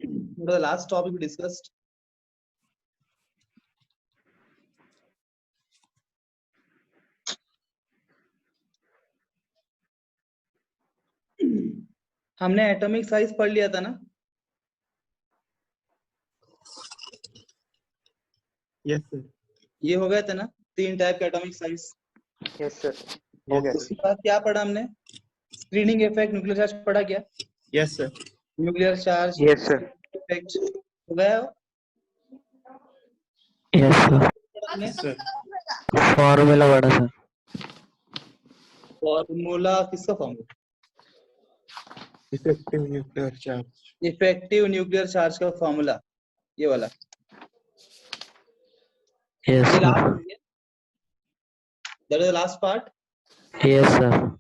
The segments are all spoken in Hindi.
What was the last topic we discussed? हमने एटॉमिक साइज पढ़ लिया था ना? Yes sir. ये हो गया था ना 3 टाइप के एटॉमिक साइज? यस सर, हो गया। उसके बाद क्या पढ़ा हमने? स्क्रीनिंग इफेक्ट, न्यूक्लियर चार्ज पढ़ा क्या? Yes sir. Nuclear charge yes sir. Effect हो गया? Yes sir. हमने फॉर्मूला पढ़ा सर। फॉर्मूला किसका formula? Effective nuclear charge. Effective nuclear charge का फॉर्मूला ये वाला। यस ये sir. Last, that is the last part. Yes sir.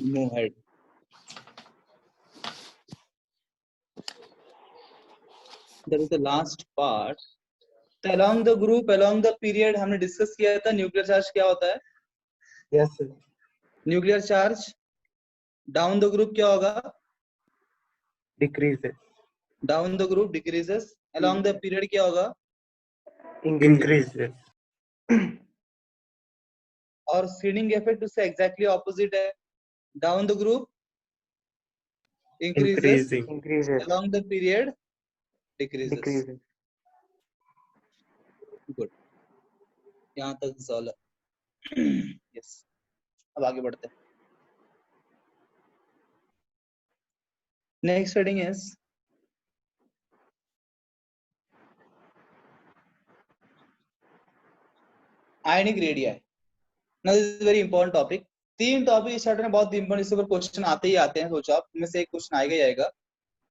Move ahead. That is the last part. So along the group, along the period हमने डिस्कस किया था न्यूक्लियर चार्ज क्या होता है? Yes sir. Nuclear charge down the group क्या होगा? Decreases. Down the group decreases. along the period क्या होगा? इंक्रीजेस। और स्क्रीनिंग इफेक्ट उससे एग्जैक्टली ऑपोजिट है। Down the group increases, increases, along the period decreases. Decreases. Good, यहाँ तक सॉल्व है। यस, अब आगे बढ़ते हैं। Next heading is ionic radii. Now this is very important topic. 3 topic इस चैप्टर में बहुत इंपॉर्टेंट, इसके ऊपर क्वेश्चन आते ही आते हैं। सोचो आप में से एक क्वेश्चन आएगा ही आएगा।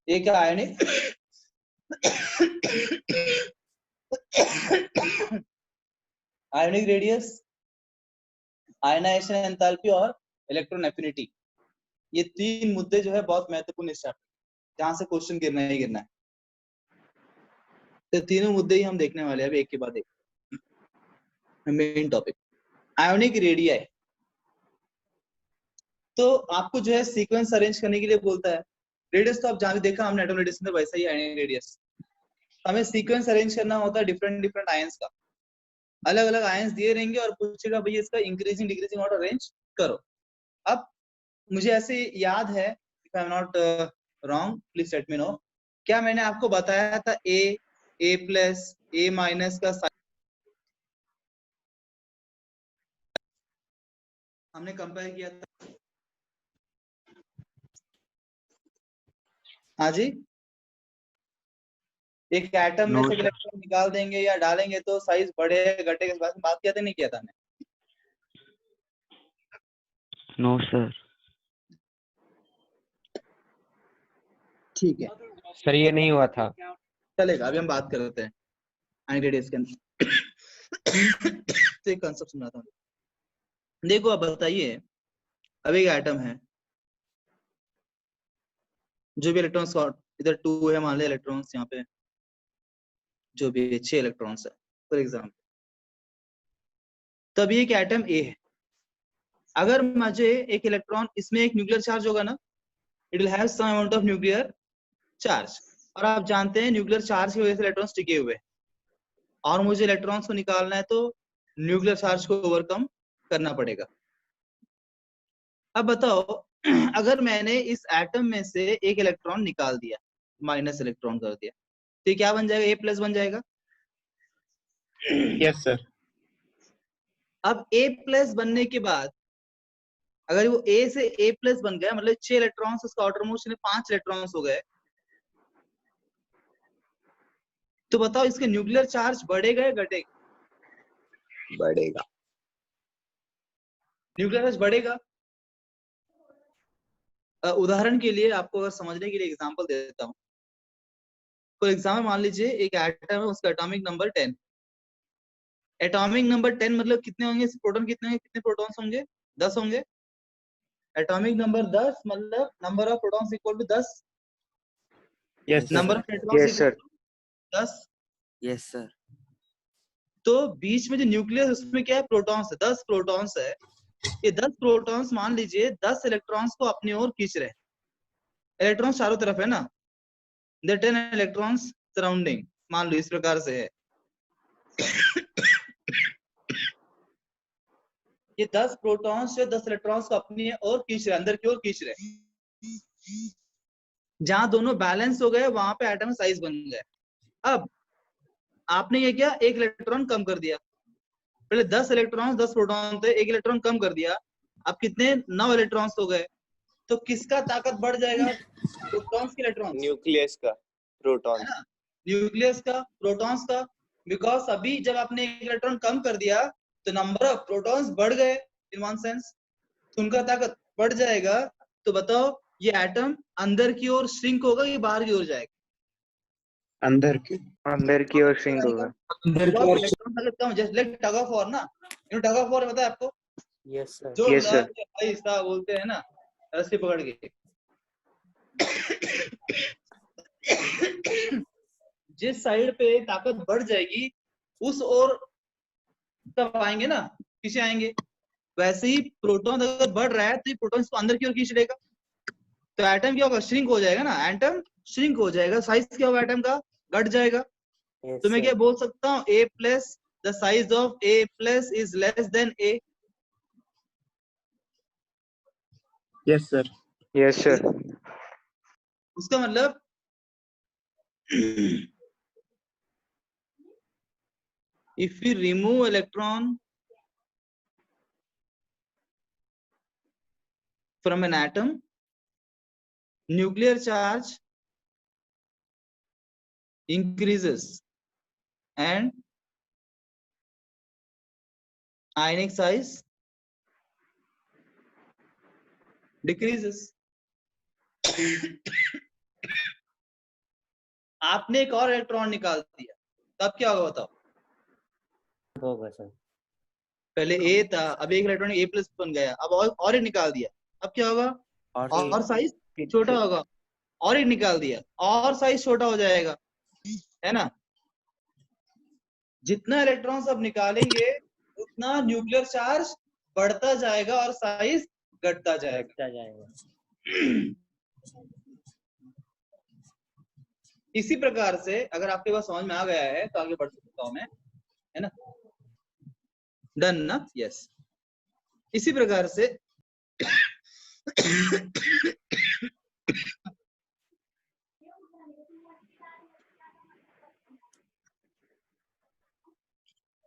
एक है आयनिक आयनिक रेडियस, आयनाइजेशन एंथैल्पी और इलेक्ट्रॉन एफिनिटी। ये 3 मुद्दे जो है बहुत महत्वपूर्ण इस चैप्टर, जहां से क्वेश्चन गिरना ही गिरना है। तो तीनों मुद्दे ही हम देखने वाले हैं अभी एक के बाद एक। Main topic ionic radii. तो आपको जो है सीक्वेंस अरेंज करने के लिए बोलता है। रेडियस तो आप जहां भी देखा हमने एटॉमिक रेडियस में, वैसा ही आयनिक रेडियस। हमें सीक्वेंस अरेंज करना होता है डिफरेंट डिफरेंट आयंस का। अलग अलग आयंस दिए रहेंगे और पूछेगा भैया इसका इंक्रीजिंग डिक्रीजिंग ऑर्डर अरेंज करो। अब मुझे ऐसे याद है, if I am not wrong please let me know, क्या मैंने आपको बताया था ए प्लस ए माइनस का हमने कंपेयर किया था? हाँ जी, एक एटम में से इलेक्ट्रॉन निकाल देंगे या डालेंगे तो साइज बढ़े घटे के बारे में बात किया था नहीं किया था हमने? No sir. ठीक है सर ये नहीं हुआ था। चलेगा, अभी हम बात करते हैं आयनिक रेडियस के अंदर। तो एक कांसेप्ट समझाता हूँ। देखो अब बताइए, अब एक एटम है, जो भी इलेक्ट्रॉन्स इधर 2 है मान लिया इलेक्ट्रॉन्स, यहाँ पे जो भी 6 इलेक्ट्रॉन्स है फॉर एग्जाम्पल। तब ये एक एटम ए है। अगर मुझे एक इलेक्ट्रॉन, इसमें एक न्यूक्लियर चार्ज होगा ना, it will have some amount of nuclear charge. और आप जानते हैं न्यूक्लियर चार्ज की वजह से इलेक्ट्रॉन्स टिके हुए हैं, और मुझे इलेक्ट्रॉन्स को निकालना है तो न्यूक्लियर चार्ज को ओवरकम करना पड़ेगा। अब बताओ, अगर मैंने इस एटम में से एक इलेक्ट्रॉन निकाल दिया, माइनस इलेक्ट्रॉन कर दिया, तो ये क्या बन जाएगा? ए प्लस बन जाएगा। Yes sir. अब ए प्लस बनने के बाद अगर वो ए से ए प्लस बन गया, मतलब 6 इलेक्ट्रॉन्स, उसका आउटर मोस्ट में 5 इलेक्ट्रॉन्स हो गए, तो बताओ इसके न्यूक्लियर चार्ज बढ़ेगा या घटेगा? बढ़ेगा। न्यूक्लियर चार्ज बढ़ेगा। उदाहरण के लिए आपको अगर समझने के लिए एग्जांपल देता हूं। फॉर एग्जांपल मान लीजिए एक एटम है, उसका एटॉमिक नंबर 10। एटॉमिक नंबर 10 मतलब कितने होंगे? प्रोटॉन कितने होंगे? कितने प्रोटॉन्स होंगे? 10 होंगे। एटॉमिक नंबर 10 मतलब number of protons equal to 10। Yes number sir. Of neutrons yes sir. 10। Yes sir. तो बीच में जो न्यूक्लियस उसमें क्या है, प्रोटॉन्स है, 10 प्रोटॉन्स है। ये 10 प्रोटॉन्स मान लीजिए 10 इलेक्ट्रॉन्स को अपनी ओर खींच रहे हैं। इलेक्ट्रॉन्स चारों तरफ है ना, देयर 10 इलेक्ट्रॉन्स सराउंडिंग, मान लो इस प्रकार से है। ये 10 प्रोटॉन्स जो 10 इलेक्ट्रॉन्स को अपनी ओर खींच रहे हैं, अंदर की ओर खींच रहे हैं। जहां दोनों बैलेंस हो गए वहां पे एटम साइज बन गए। अब आपने ये क्या, एक इलेक्ट्रॉन कम कर दिया। पहले 10 इलेक्ट्रॉन 10 प्रोटॉन थे, एक इलेक्ट्रॉन कम कर दिया, अब कितने, 9 इलेक्ट्रॉन्स हो गए। तो किसका ताकत बढ़ जाएगा, प्रोटॉन्स की इलेक्ट्रॉन्स, न्यूक्लियस का, प्रोटॉन, है ना, न्यूक्लियस का, प्रोटॉन्स का। बिकॉज अभी जब आपने एक इलेक्ट्रॉन कम कर दिया तो नंबर ऑफ प्रोटॉन्स बढ़ गए इन वन सेंस, तो उनका ताकत बढ़ जाएगा। तो बताओ ये एटम अंदर की ओर श्रिंक होगा कि बाहर की ओर जाएगा? अंदर की ओर श्रिंक होगा। इलेक्ट्रॉन ताकत कम, just like tug of war ना, टग ऑफ वॉर पता है आपको? यस सर, जो यस सर, ऐसा बोलते हैं ना, रस्सी पकड़ के। जिस साइड पे ताकत बढ़ जाएगी उस ओर तब आएंगे ना, पीछे आएंगे। वैसे ही प्रोटॉन अगर बढ़ रहा है तो ये प्रोटॉन को अंदर की ओर खींच लेगा, तो एटम क्या होगा, श्रिंक हो जाएगा ना, एटम श्रिंक हो जाएगा, साइज क्या होगा एटम का, घट जाएगा। तो मैं क्या बोल सकता हूँ, A plus, the size of A plus is less than A। Yes sir, yes sir, उसका मतलब if we remove electron from an atom, nuclear charge increases and ionic size decreases. आपने एक और इलेक्ट्रॉन निकाल दिया, तब क्या होगा बताओ? होगा सर। पहले A था, अब एक इलेक्ट्रॉन A प्लस बन गया, अब और एक निकाल दिया, अब क्या होगा? और साइज छोटा होगा। और एक निकाल दिया, और साइज छोटा हो जाएगा, है ना। जितना इलेक्ट्रॉन्स अब निकालेंगे उतना न्यूक्लियर चार्ज बढ़ता जाएगा और साइज घटता जाएगा। इसी प्रकार से अगर आपके पास समझ में आ गया है तो आगे बढ़ सकता हूं मैं, है ना। डन ना, यस। इसी प्रकार से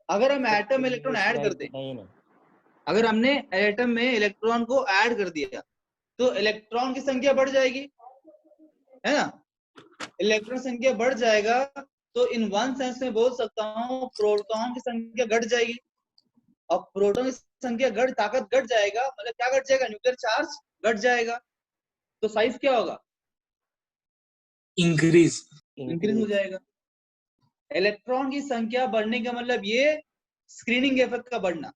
अगर हम एटम में इलेक्ट्रॉन ऐड कर दें, अगर हमने एटम में इलेक्ट्रॉन को ऐड कर दिया तो इलेक्ट्रॉन की संख्या बढ़ जाएगी, है ना। इलेक्ट्रॉन संख्या बढ़ जाएगा तो इन वन सेंस में बोल सकता हूँ प्रोटॉन की संख्या घट जाएगी। और प्रोटॉन की संख्या ताकत घट जाएगा, मतलब क्या घट जाएगा, न्यूक्लियर चार्ज घट जाएगा, तो साइज क्या होगा, इंक्रीज हो जाएगा। इलेक्ट्रॉन की संख्या बढ़ने का मतलब ये स्क्रीनिंग इफेक्ट का बढ़ना,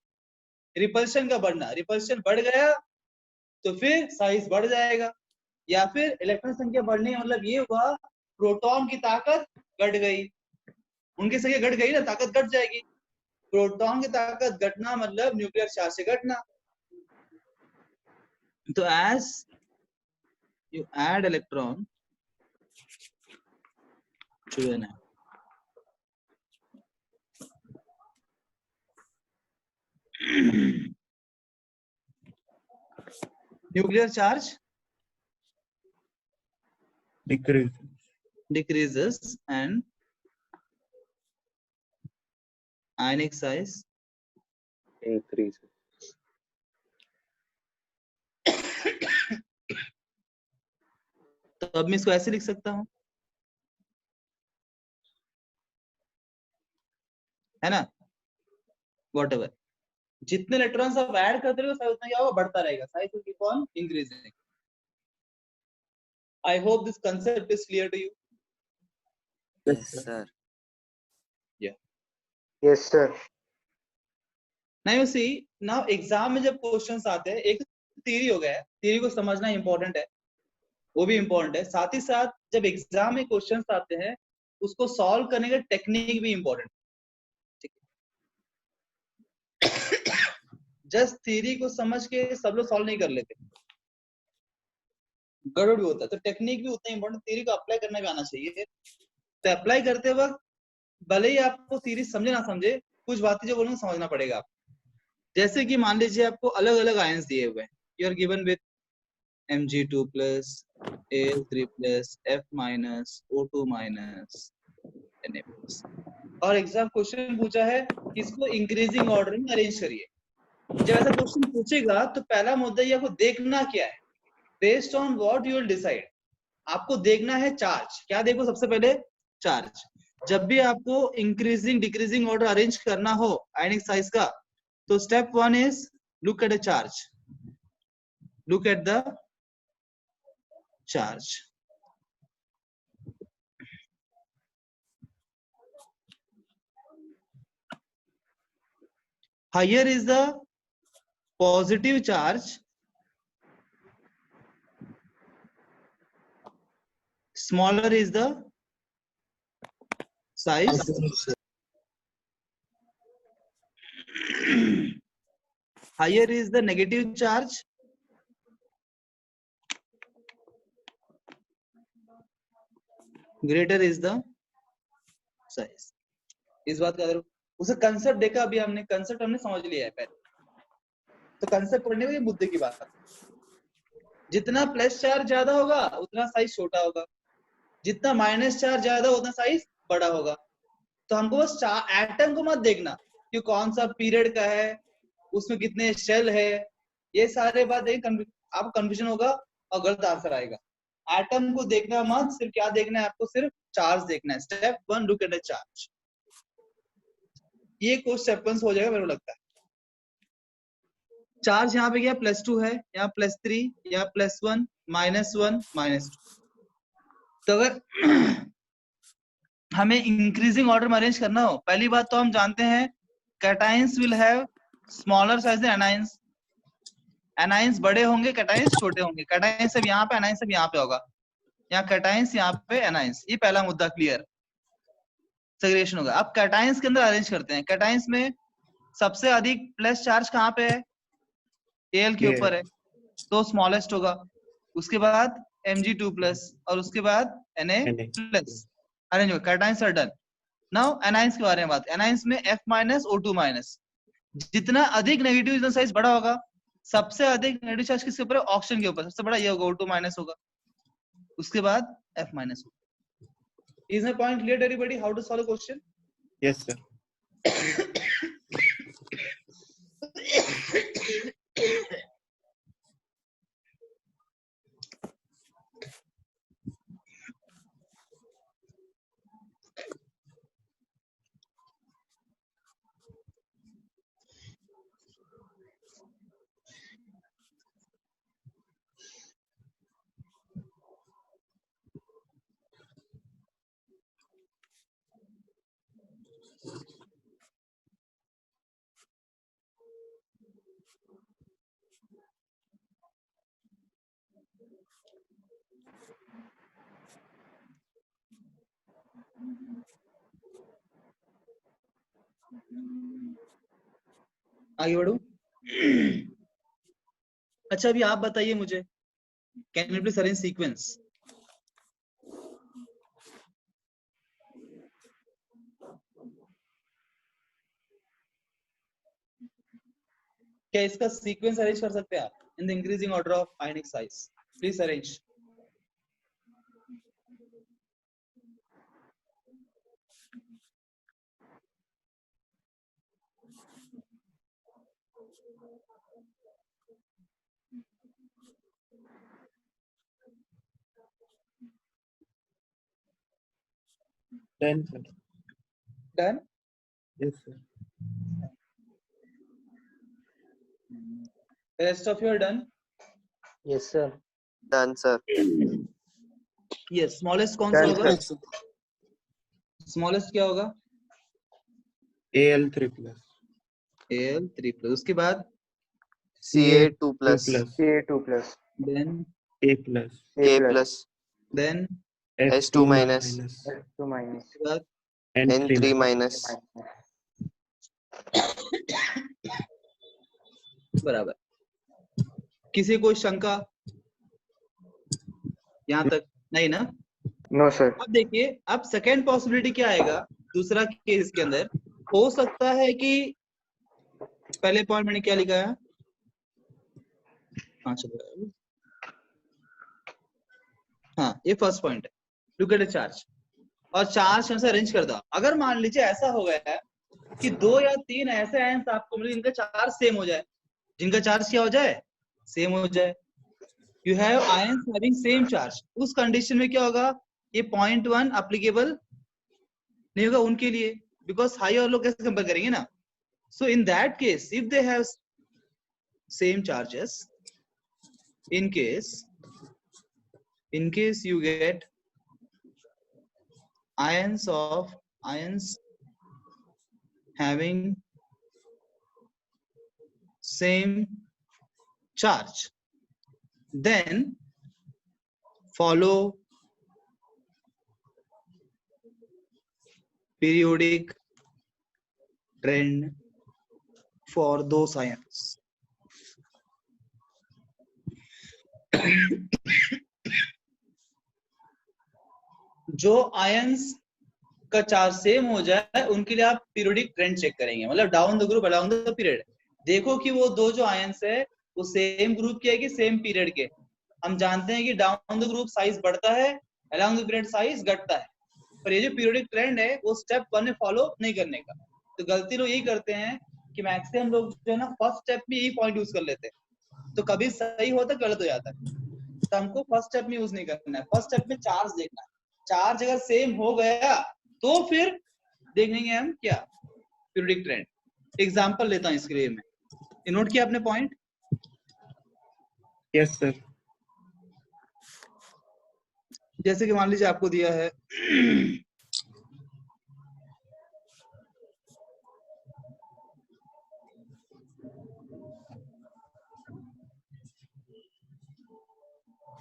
रिपल्शन का बढ़ना, रिपल्शन बढ़ गया तो फिर साइज बढ़ जाएगा। या फिर इलेक्ट्रॉन संख्या बढ़ने का मतलब ये हुआ प्रोटॉन की ताकत घट गई, उनकी संख्या घट गई ना, ताकत घट जाएगी। प्रोटॉन की ताकत घटना मतलब न्यूक्लियर चार्ज से घटना। तो as you add electron to an nuclear charge decreases and ionic size increases. तो अब मैं इसको ऐसे लिख सकता हूं, है ना। whatever जितने इलेक्ट्रॉन्स आप ऐड करते रहोगे साइज उतना क्या होगा, बढ़ता रहेगा, size will keep on increasing. I hope this concept is clear to you. Yes, sir. Yeah. Yes, sir. Now you see, now exam में जब क्वेश्चंस आते हैं, एक थ्योरी हो गया है, थ्योरी को समझना इंपॉर्टेंट है, वो भी इंपॉर्टेंट है। साथ ही साथ जब एग्जाम में क्वेश्चंस आते हैं उसको सॉल्व करने का टेक्निक भी इंपॉर्टेंट है, ठीक है। जस्ट थ्योरी को समझ के सब लोग सॉल्व नहीं कर लेते, गड़बड़ भी होता है। तो टेक्निक भी उतना इंपॉर्टेंट, थ्योरी को अप्लाई करना भी आना चाहिए। तो अप्लाई करते वक्त भले ही आपको थ्योरी समझे ना समझे, कुछ बातें जो बोलूंगा समझना पड़ेगा आपको। जैसे कि मान लीजिए आपको अलग अलग आयंस दिए हुए हैं, you are given with Mg2 plus Al3 plus F minus O2 minus Na plus, और एग्जाम क्वेश्चन पूछा है इसको इंक्रीजिंग ऑर्डर में अरेंज करिए। जब ऐसा क्वेश्चन पूछेगा तो पहला मुद्दा ये आपको देखना क्या है, based on what you will decide. आपको देखना है चार्ज, क्या देखो सबसे पहले चार्ज। जब भी आपको इंक्रीजिंग डिक्रीजिंग ऑर्डर अरेंज करना हो आयनिक साइज का, तो step 1 is look at the charge, look at the charge. Higher is the positive charge, smaller is the size, higher is the negative charge, greater is the size। इस बात का अगर उसे कंसेप्ट देखा, अभी हमने कंसेप्ट हमने समझ लिया है पहले, तो कंसेप्ट पढ़ने में ये मुद्दे की बात है। जितना प्लस चार्ज ज्यादा होगा उतना साइज छोटा होगा, जितना माइनस चार्ज ज्यादा उतना साइज बड़ा होगा। तो हमको बस एटम को मत देखना कि कौन सा पीरियड का है, उसमें कितने शेल है, ये सारे बात आपको कंफ्यूजन होगा और गलत आंसर आएगा। एटम को देखना मत, सिर्फ क्या देखना है आपको, सिर्फ चार्ज देखना है। Step 1 look at the charge. ये कुछ स्टेप्स हो जाएगा मेरे को लगता है। चार्ज यहाँ पे क्या +2 है, यहाँ +3, यहाँ +1, -1, -2। तो अगर हमें इंक्रीजिंग ऑर्डर में अरेंज करना हो, पहली बात तो हम जानते हैं cations will have smaller size than anions. Anions बड़े होंगे, कैटायंस छोटे होंगे। कैटायंस सब यहाँ पे, एनायंस सब यहाँ पे होगा, यहाँ कैटायंस यहाँ पे एनायंस। ये पहला मुद्दा क्लियर, सेग्रीगेशन होगा। अब कैटायंस के अंदर अरेंज करते हैं। कैटायंस में सबसे अधिक प्लस चार्ज कहाँ पे है, Al के ऊपर है, तो स्मॉलेस्ट होगा। उसके बाद Mg2+ और उसके बाद Na+। अरेंज होगा, cations are done. Now anions के बारे में बात। एनायंस में F- O2-, जितना अधिक नेगेटिव इतना साइज बड़ा होगा। सबसे अधिक नेगेटिव चार्ज किसके ऊपर है, ऑक्सीजन के ऊपर, सबसे बड़ा ये होगा, O2- होगा। उसके बाद F- होगा। Is my point clear to everybody? How to solve a question? Yes, sir. आगे बढ़ू। अच्छा अभी आप बताइए मुझे, can you please arrange sequence? क्या इसका सीक्वेंस अरेंज कर सकते हैं आप इन the increasing order of ionic size? Please arrange. Done, sir. Done? Yes, sir. The rest of you are done? Yes, sir. Done, sir. Yes, smallest कौन सा Done, होगा? sir. स्मॉलेस्ट क्या होगा? Al3+. Al3+, उसके बाद Ca2+. Ca2+. then A+. K+. then S2-. S2-. उसके बाद N3-. बराबर। किसी कोई शंका यहाँ तक? नहीं ना? No sir. अब देखिए, अब सेकेंड पॉसिबिलिटी क्या आएगा दूसरा केस के अंदर। हो सकता है कि पहले पॉइंट मैंने क्या लिखा है, हाँ चलो, हाँ ये फर्स्ट पॉइंट है, लुक एट द चार्ज और चार्ज से अरेंज कर दो। अगर मान लीजिए ऐसा हो गया है कि 2 या 3 ऐसे आयंस आपको मिले जिनका चार्ज सेम हो जाए, जिनका चार्ज क्या हो जाए, सेम हो जाए। You have ions having same charge, उस कंडीशन में क्या होगा, ये 0.1 अप्लीकेबल नहीं होगा उनके लिए, बिकॉज हाई और लो कैसे कंपेयर करेंगे ना। So in that case if they have same charges, in case you get ions having same charge, then follow periodic trend for those ions. जो आयंस का चार्ज सेम हो जाए उनके लिए आप पीरियोडिक ट्रेंड चेक करेंगे, मतलब down the group along the period. देखो कि वो दो जो आयंस है वो सेम ग्रुप के है कि सेम पीरियड के। हम जानते हैं कि डाउन द ग्रुप साइज बढ़ता है, अलोंग द पीरियड साइज घटता है, पर ये जो पीरियोडिक ट्रेंड है वो स्टेप 1 में फॉलो नहीं करने का। तो गलती लोग यही करते हैं कि मैक्सिमम लोग जो है ना फर्स्ट स्टेप में यही पॉइंट यूज कर लेते हैं, तो कभी सही होता है गलत हो जाता है। तो हमको फर्स्ट स्टेप में यूज नहीं करना है, फर्स्ट स्टेप में चार्ज देखना है। चार्ज अगर सेम हो गया तो फिर देखेंगे हम क्या, पीरियोडिक ट्रेंड। एग्जांपल लेता हूं इसके लिए मैं, ये नोट किया आपने पॉइंट? Yes sir. जैसे कि मान लीजिए आपको दिया है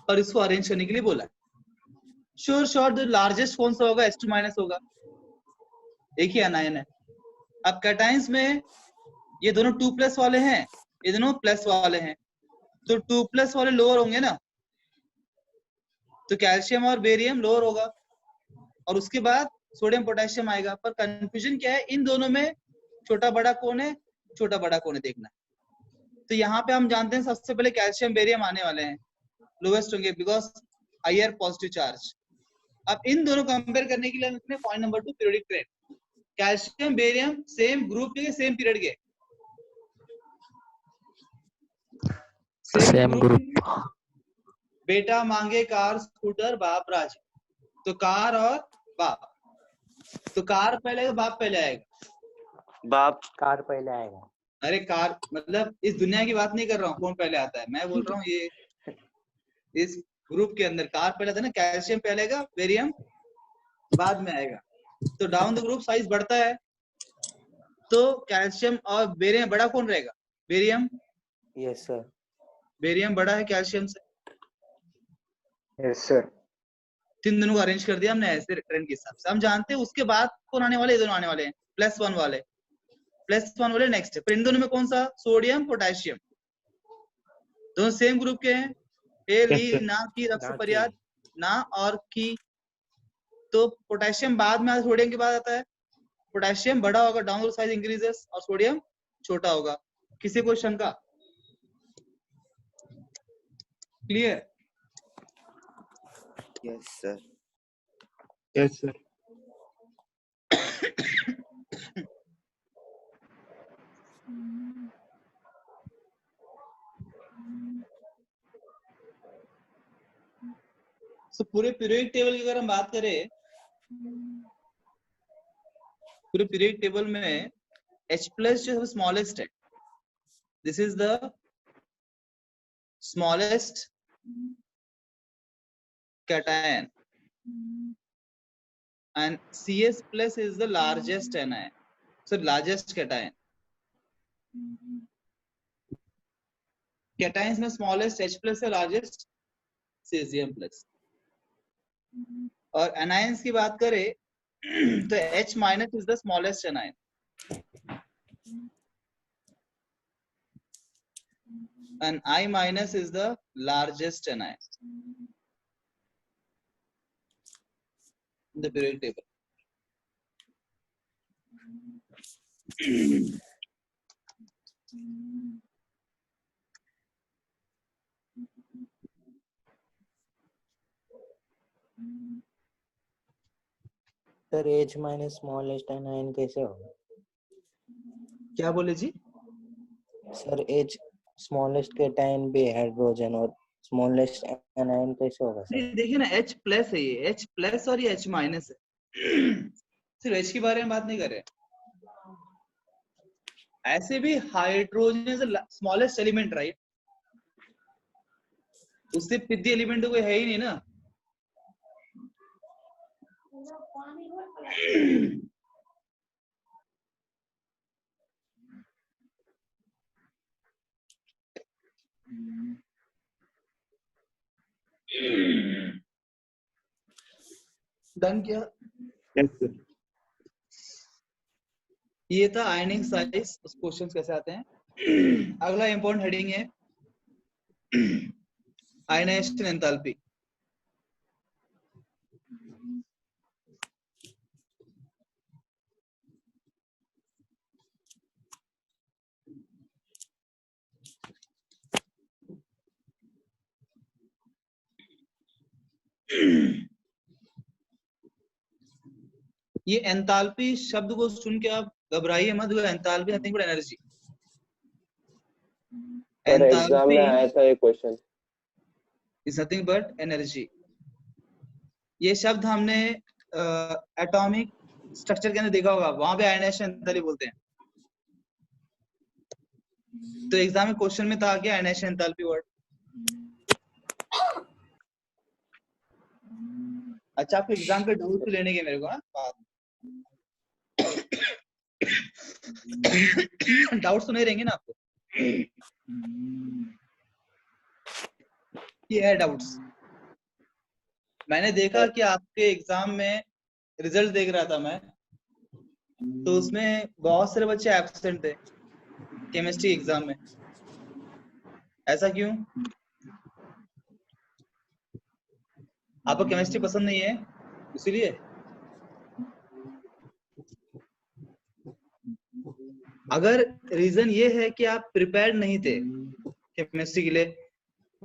और इसको अरेंज करने के लिए बोला है। श्योर शॉर्ट द लार्जेस्ट कौन सा होगा, H2 माइनस होगा, एक ही अनायन है। अब कैटाइंस में ये दोनों 2+ वाले हैं, ये दोनों प्लस वाले हैं, तो 2+ वाले लोअर होंगे ना, तो कैल्शियम और बेरियम लोअर होगा और उसके बाद सोडियम पोटेशियम आएगा। पर कंफ्यूजन क्या है, इन दोनों में छोटा बड़ा कौन है, छोटा बड़ा कौन है देखना। तो यहाँ पे हम जानते हैं सबसे पहले कैल्शियम बेरियम आने वाले हैं, लोएस्ट होंगे बिकॉज हायर पॉजिटिव चार्ज। अब इन दोनों कंपेयर करने के लिए हमने point number 2 periodic trend, calcium barium same group के सेम पीरियड के, सेम ग्रुप। बेटा मांगे कार स्कूटर बाप राज, तो कार और बाप, तो कार पहले आएगा बाप पहले आएगा? बाप। कार पहले आएगा। अरे कार मतलब इस दुनिया की बात नहीं कर रहा हूँ कौन पहले आता है, मैं बोल रहा हूँ ये इस ग्रुप के अंदर कार पहले आता है ना, कैल्शियम पहले आएगा बेरियम बाद में आएगा। तो डाउन द ग्रुप साइज बढ़ता है तो कैल्शियम और बेरियम बड़ा कौन रहेगा, बेरियम। Yes sir. बेरियम बड़ा है कैल्शियम से। Yes sir. तीन दोनों को अरेंज कर दिया हमने ऐसे ट्रेंड के हिसाब से। हम जानते हैं उसके बाद कौन आने वाले, ये दोनों आने वाले हैं +1 वाले, +1 वाले नेक्स्ट है। पर इन दोनों में कौन सा, सोडियम पोटेशियम, दोनों सेम ग्रुप के हैं, ए ली ना की रक्त पर्याद ना और की, तो पोटेशियम बाद में, सोडियम के बाद आता है। पोटेशियम बड़ा होगा, डाउन साइज इंक्रीजेस, और सोडियम छोटा होगा। किसी को शंका? Clear? Yes sir. Yes sir. तो पूरे पीरियोडिक टेबल की अगर हम बात करें, पूरे पीरियोडिक टेबल में H+ जो है स्मॉलेस्ट है, this is the smallest cation and CS+ is the largest anion, so largest cation. cations में smallest H+ है, largest Cesium+। और anions की बात करें तो H- is the smallest anion। and I minus is the largest Ni in the periodic table. Sir H minus smallest anion कैसे होगा? क्या बोले जी? सर H स्मॉलेस्ट केटायन भी हाइड्रोजन और स्मॉलेस्ट एनायन कैसे होगा सर? नहीं देखिए ना, H प्लस है ये, H प्लस और ये H माइनस है। सिर्फ H के बारे में बात नहीं कर रहे, ऐसे भी hydrogen is the smallest element right, उससे पिद्दी एलिमेंट तो कोई है ही नहीं ना। डन किया? Yes, sir. ये था आयनिक साइज, उस क्वेश्चंस कैसे आते हैं। अगला इंपॉर्टेंट हेडिंग है आयनाइजेशन एंथैल्पी। ये एंथैल्पी शब्द को सुन के आप घबराइए मत, enthalpy nothing but energy. Sir exam में आया था ये question. Is nothing but energy. ये शब्द हमने एटॉमिक स्ट्रक्चर के अंदर देखा होगा, वहां पे आयनाइजेशन एंथैल्पी बोलते हैं। तो एग्जाम में क्वेश्चन में था क्या आयनाइजेशन एंथैल्पी वर्ड। अच्छा आपको एग्जाम के डाउट लेने के मेरे को डाउट्स तो नहीं रहेंगे ना आपको? ये है डाउट्स। मैंने देखा कि आपके एग्जाम में रिजल्ट देख रहा था मैं, तो उसमें बहुत सारे बच्चे एब्सेंट थे केमिस्ट्री एग्जाम में। ऐसा क्यों? आपको केमिस्ट्री पसंद नहीं है इसीलिए? अगर रीजन ये है कि आप प्रिपेयर्ड नहीं थे केमिस्ट्री के लिए,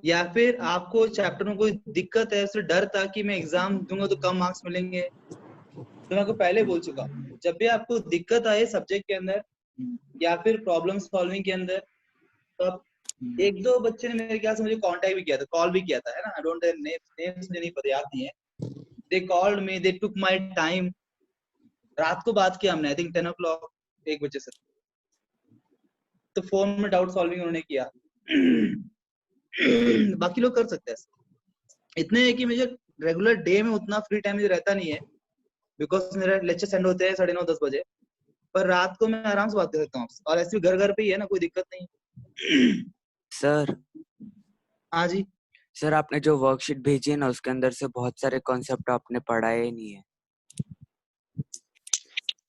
या फिर आपको चैप्टर में कोई दिक्कत है, उससे डर था कि मैं एग्जाम दूंगा तो कम मार्क्स मिलेंगे, तो मैं आपको पहले बोल चुका, जब भी आपको दिक्कत आए सब्जेक्ट के अंदर या फिर प्रॉब्लम सॉल्विंग के अंदर, तो आप एक दो बच्चे ने मेरे ख्याल से मुझे कांटेक्ट भी किया था, कॉल भी किया था, है ना? आई डोंट नेम्स नहीं पता, याद नहीं है। They called me, they took my time. रात को बात किया हमने, आई थिंक 10 o'clock, 1 बजे से। तो फोन में डाउट सॉल्विंग उन्होंने किया। बाकी लोग कर सकते हैं। इतने है कि मुझे रेगुलर डे में उतना फ्री टाइम मुझे रहता नहीं है, बिकॉज मेरे लेक्चर सेंड होते हैं 9:30-10 बजे, पर रात को मैं आराम से बात कर सकता हूँ। और ऐसे भी घर पे ही है ना, कोई दिक्कत नहीं। सर हाँ जी सर, आपने जो वर्कशीट भेजी है ना, उसके अंदर से बहुत सारे कॉन्सेप्ट आपने पढ़ाए ही नहीं है।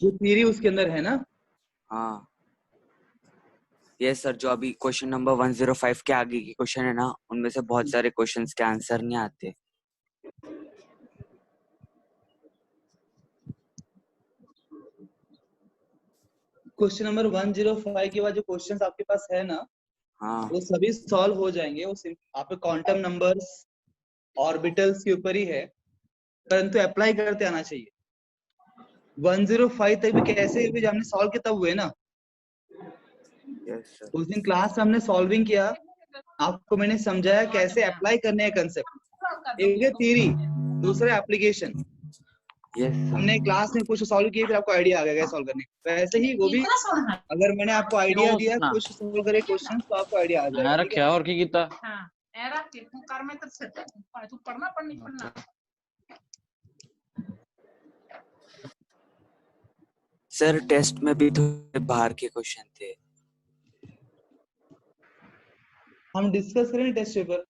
जो थ्योरी उसके अंदर है ना। हाँ यस सर, जो अभी क्वेश्चन नंबर 105 के आगे के क्वेश्चन है ना, उनमें से बहुत सारे क्वेश्चंस के आंसर नहीं आते। क्वेश्चन नंबर 105 के बाद जो क्वेश्चंस आपके पास है ना, हाँ वो सभी सॉल्व हो जाएंगे। वो सिर्फ आपके क्वांटम नंबर्स, ऑर्बिटल्स के ऊपर ही है, परंतु अप्लाई करते आना चाहिए। 105 तक भी कैसे भी हमने सॉल्व किया तब हुए ना। Yes sir. उस दिन क्लास में हमने सॉल्विंग किया, आपको मैंने समझाया कैसे अप्लाई करने हैं कंसेप्ट। एक है थ्योरी, दूसरा एप्लीकेशन। यस हमने क्लास में कुछ सॉल्व किए, फिर आपको आइडिया आ गया कैसे सॉल्व करने का। वैसे ही वो भी, अगर मैंने आपको आइडिया दिया कुछ सॉल्व करे क्वेश्चन, तो आपको आइडिया आ जाएगा। ठीक है? और की गीता तू पढ़ना पढ़ना सर, टेस्ट में भी थोड़े बाहर के क्वेश्चन थे। हम डिस्कस करें test paper.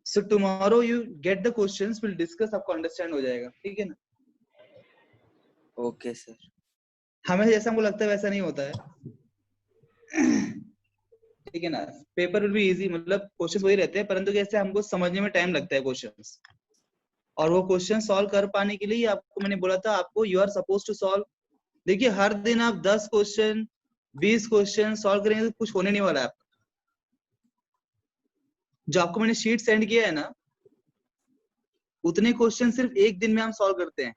So tomorrow you get the questions, we'll discuss, आपको अंडरस्टैंड हो जाएगा। ठीक है ना? Okay sir. हमें जैसा हमको लगता है वैसा नहीं होता है। ठीक है ना, पेपर विल बी इजी, मतलब क्वेश्चन वही रहते हैं, परंतु कैसे हमको समझने में टाइम लगता है क्वेश्चंस, और वो क्वेश्चन सॉल्व कर पाने के लिए आपको मैंने बोला था आपको you are suppose to solve. देखिए हर दिन आप 10 क्वेश्चन 20 क्वेश्चन सॉल्व करेंगे तो कुछ होने नहीं वाला है आपका। जो आपको मैंने शीट सेंड किया है ना, उतने क्वेश्चन सिर्फ एक दिन में हम सॉल्व करते हैं।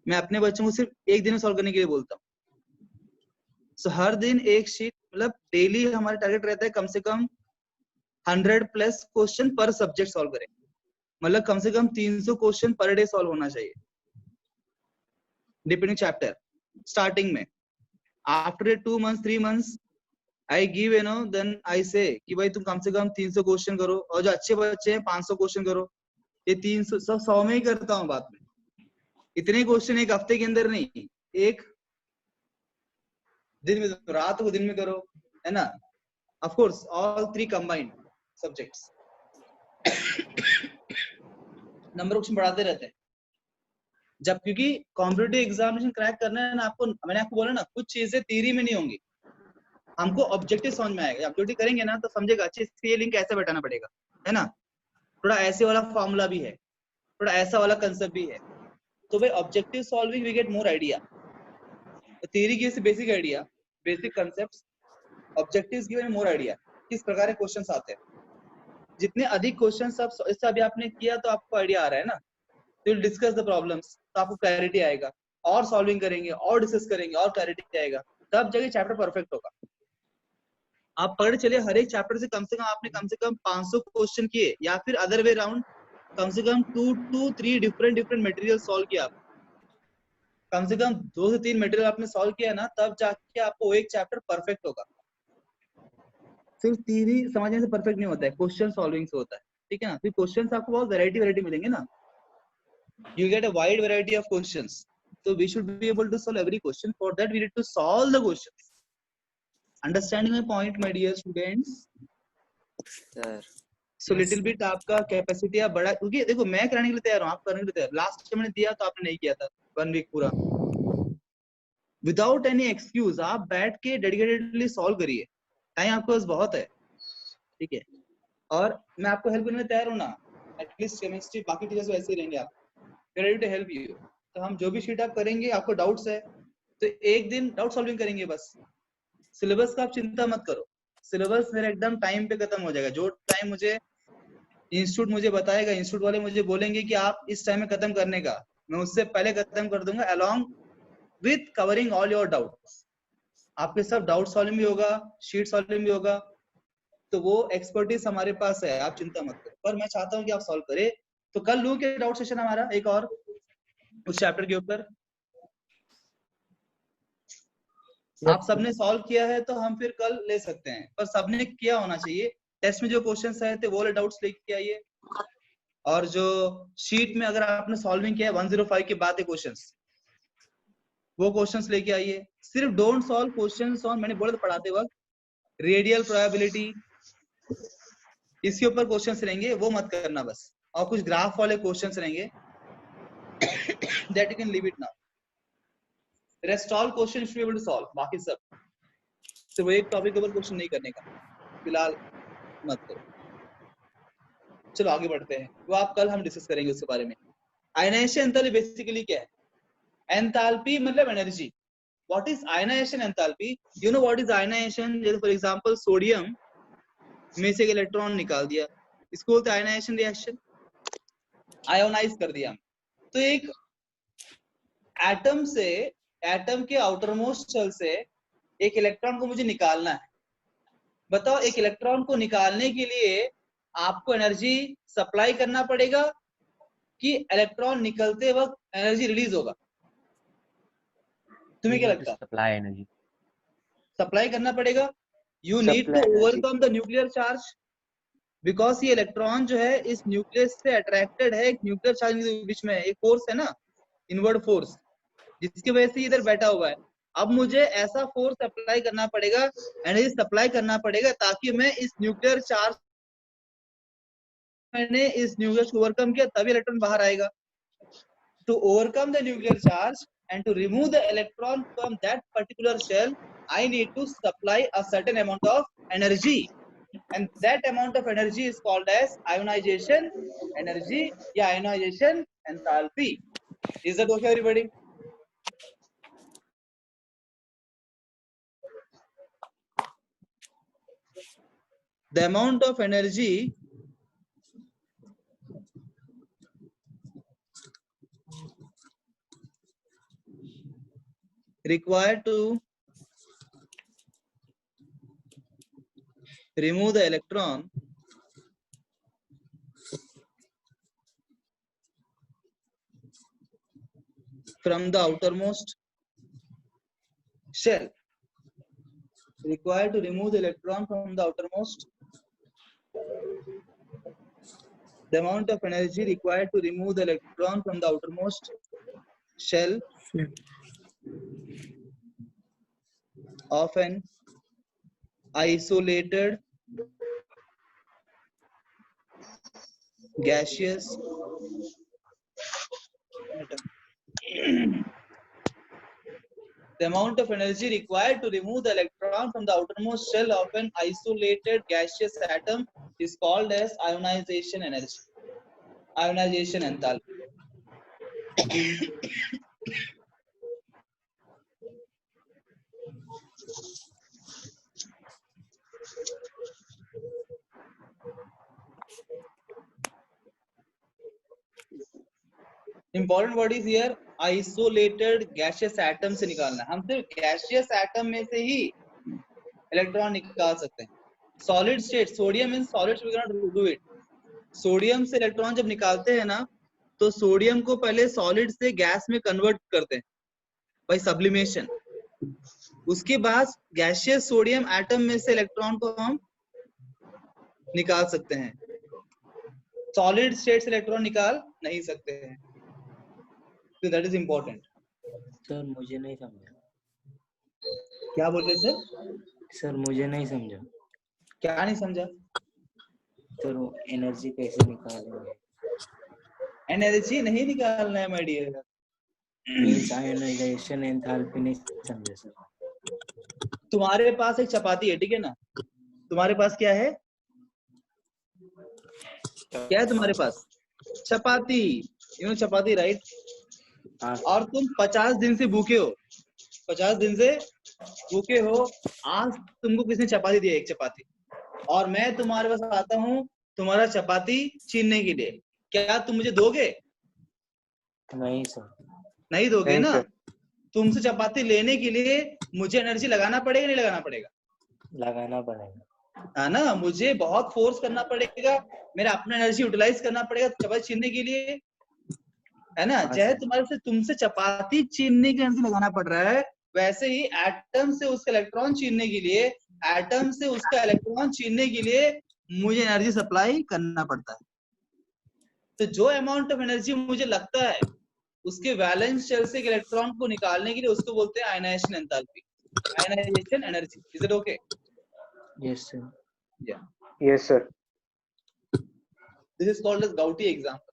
मैं अपने बच्चों को सिर्फ एक दिन में सॉल्व करने के लिए बोलता हूँ। सो हर दिन एक शीट, मतलब डेली हमारा टारगेट रहता है कम से कम 100+ क्वेश्चन पर सब्जेक्ट सॉल्व करें, मतलब कम से कम 300 क्वेश्चन पर डे सॉल्व होना चाहिए डिपेंडिंग चैप्टर। स्टार्टिंग में after 2 months 3 months I give then I say कि भाई तुम कम से कम 300 क्वेश्चन करो, और जो अच्छे बच्चे हैं 500 क्वेश्चन करो। ये 300 सब 100 में ही करता हूँ बात में। इतने क्वेश्चन एक हफ्ते के अंदर नहीं, एक दिन में, रात को दिन में करो, है ना। Of course all 3 combined subjects. Number question बढ़ाते रहते हैं जब, क्योंकि कॉम्पिटिटिव एग्जामिनेशन क्रैक करना है ना आपको, मैंने आपको बोला ना कुछ चीजें थ्योरी में नहीं होंगी, हमको ऑब्जेक्टिव समझ में आएगा। ऑब्जेक्टिव करेंगे ना तो समझेगा अच्छे से ये लिंक कैसे बैठाना पड़ेगा, है ना। थोड़ा ऐसे वाला फॉर्मूला भी है, थोड़ा ऐसा वाला कंसेप्ट भी है, तो भाई objective solving we get more idea. Theory की basic idea, basic concepts, objectives give more idea किस प्रकार के क्वेश्चंस आते हैं। जितने अधिक क्वेश्चंस आप इससे अभी आपने किया तो आपको आइडिया आ रहा है ना, तो विल डिस्कस द प्रॉब्लम्स, तो आपको क्लैरिटी आएगा, और सॉल्विंग करेंगे और डिस्कस करेंगे और क्लैरिटी आएगा, तब जाके चैप्टर परफेक्ट होगा। आप पढ़ चलिए हर एक चैप्टर से कम आपने कम से कम 500 क्वेश्चन किए, या फिर अदर वे राउंड कम से कम 2 to 3 डिफरेंट मटेरियल सॉल्व किया आप, कम से कम 2 से 3 मटेरियल आपने सॉल्व किया ना, तब जाके आपको एक चैप्टर परफेक्ट होगा। सिर्फ थ्योरी समझने से परफेक्ट नहीं होता है, क्वेश्चन सॉल्विंग से होता है, ठीक है ना। फिर क्वेश्चंस आपको बहुत वैरायटी मिलेंगे ना, you get a wide variety of questions, so we should be able to solve every question. For that we need to solve the questions. Understanding my point my dear students? Sir So little bit आपका कैपेसिटी आप बड़ा, क्योंकि देखो मैं कराने के लिए तैयार हूँ, आप करने के लिए तैयार। लास्ट टाइम मैंने दिया तो आपने नहीं किया था 1 वीक पूरा, विदाउट एनी एक्सक्यूज आप बैठ के डेडिकेटेडली सॉल्व करिए, टाइम आपके पास बहुत है, ठीक है। और मैं आपको हेल्प करने तैयार हूँ ना, एटलीस्ट केमिस्ट्री बाकी टीचर्स वैसे ही रहेंगे, आप रेडी टू हेल्प यू। तो हम जो भी शीट आप करेंगे, आपको डाउट्स है तो एक दिन डाउट सॉल्विंग करेंगे बस। सिलेबस का आप चिंता मत करो, सिलेबस मेरा एकदम टाइम पे खत्म हो जाएगा। जो टाइम मुझे इंस्टीट्यूट मुझे बताएगा, इंस्टीट्यूट वाले मुझे बोलेंगे कि आप इस टाइम में खत्म करने का, मैं उससे पहले खत्म कर दूंगा, along with covering all your doubts. आपके सब डाउट सॉल्विंग भी होगा, शीट सॉल्विंग भी होगा, तो वो एक्सपर्टीज हमारे पास है, आप चिंता मत करो। पर मैं चाहता हूँ कि आप सॉल्व करें। तो कल लूं के डाउट सेशन हमारा एक और उस चैप्टर के ऊपर, आप सबने सॉल्व किया है तो हम फिर कल ले सकते हैं, पर सबने किया होना चाहिए। टेस्ट में जो क्वेश्चंस आए थे वो वाले डाउट्स लेके आइए, और जो शीट में अगर आपने सॉल्विंग किया है 105 के बाद क्वेश्चंस, वो क्वेश्चंस लेके आइए। सिर्फ डोंट सॉल्व क्वेश्चंस ऑन, मैंने बोला था पढ़ाते वक्त, रेडियल प्रोबेबिलिटी, इसके ऊपर क्वेश्चंस रहेंगे, वो मत करना बस। और कुछ ग्राफ वाले क्वेश्चंस रहेंगे, that you can leave it now. Rest all questions you should be able to solve. बाकी सब सिर्फ एक टॉपिक के ऊपर क्वेश्चन नहीं करने का, फिलहाल मत करो। चलो आगे बढ़ते हैं, वो आप कल हम डिस्कस करेंगे उसके बारे में। आयनाइजेशन एंथैल्पी बेसिकली क्या है? एंथैल्पी मतलब energy. What is ionization enthalpy? You know what is ionization? जैसे फॉर एग्जांपल सोडियम में से एक इलेक्ट्रॉन निकाल दिया, इसको बोलते हैं आयनाइजेशन रिएक्शन, आयोनाइज कर दिया। तो एक एटम से, एटम के आउटर मोस्ट शेल से एक इलेक्ट्रॉन को मुझे निकालना है। बताओ एक इलेक्ट्रॉन को निकालने के लिए आपको एनर्जी सप्लाई करना पड़ेगा कि इलेक्ट्रॉन निकलते वक्त एनर्जी रिलीज होगा? तुम्हें क्या लगता है? सप्लाई एनर्जी, सप्लाई करना पड़ेगा। You need to overcome the nuclear charge, because ये इलेक्ट्रॉन जो है इस न्यूक्लियस से अट्रैक्टेड है, एक न्यूक्लियर चार्ज के बीच में एक फोर्स है ना, इनवर्ड फोर्स, जिसकी वजह से इधर बैठा हुआ है। अब मुझे ऐसा फोर्स अप्लाई करना पड़ेगा, एनर्जी सप्लाई करना पड़ेगा, ताकि मैं इस न्यूक्लियर चार्ज, मैंने इस न्यूक्लियर को ओवरकम किया तभी इलेक्ट्रॉन बाहर आएगा। To overcome the nuclear charge and to remove the electron from that particular shell, I need to supply a certain amount of energy, and that amount of energy is called as ionization energy, yeah, ionization enthalpy. Is that okay, everybody? The amount of energy required to remove the electron from the outermost shell, required to remove the electron from the outermost, the amount of energy required to remove the electron from the outermost shell of an isolated gaseous atom. The amount of energy required to remove the electron from the outermost shell of an isolated gaseous atom is called as ionization energy, ionization enthalpy. Important word is here isolated gaseous atom से निकालना है. हम सिर्फ gaseous atom में से ही इलेक्ट्रॉन निकाल सकते हैं. Solid state, sodium in solids we cannot do it. Sodium से इलेक्ट्रॉन जब निकालते हैं ना, तो सोडियम को पहले सॉलिड से गैस में कन्वर्ट करते हैं बाय सब्लिमेशन. उसके बाद गैसियस सोडियम एटम में से इलेक्ट्रॉन को हम निकाल सकते हैं. सॉलिड स्टेट से इलेक्ट्रॉन निकाल नहीं सकते हैं. So that is important. Sir मुझे नहीं समझा. क्या बोल रहे थे सर मुझे नहीं समझा. क्या नहीं समझा? सर वो एनर्जी कैसे निकालेंगे? एनर्जी नहीं निकालना है my dear. Means ionization enthalpy नहीं समझे सर. तुम्हारे पास एक चपाती है, ठीक है ना? तुम्हारे पास क्या है? क्या है तुम्हारे पास? चपाती. You know chapati, right? और तुम 50 दिन से भूखे हो. 50 दिन से भूखे हो. आज तुमको किसने चपाती दी? एक चपाती. और मैं तुम्हारे पास आता हूँ तुम्हारा चपाती छीनने के लिए. क्या तुम मुझे दोगे? नहीं सर. नहीं दोगे नहीं ना. सर. तुमसे चपाती लेने के लिए मुझे एनर्जी लगाना पड़ेगा, नहीं लगाना पड़ेगा? लगाना पड़ेगा. है ना. मुझे बहुत फोर्स करना पड़ेगा, मेरा अपना एनर्जी यूटिलाइज करना पड़ेगा चपाती छीनने के लिए, है ना. चाहे तुम्हारे से तुमसे चपाती छीनने की एनर्जी लगाना पड़ रहा है, वैसे ही एटम से उसका इलेक्ट्रॉन छीनने के लिए, एटम से उसका इलेक्ट्रॉन छीनने के लिए मुझे एनर्जी सप्लाई करना पड़ता है. तो जो अमाउंट ऑफ एनर्जी मुझे लगता है उसके वैलेंस शेल से इलेक्ट्रॉन को निकालने के लिए, उसको बोलते हैं ionization enthalpy, ionization energy. Is it okay? Yes sir. या Yes, sir. This is called as गाउटी एग्जांपल.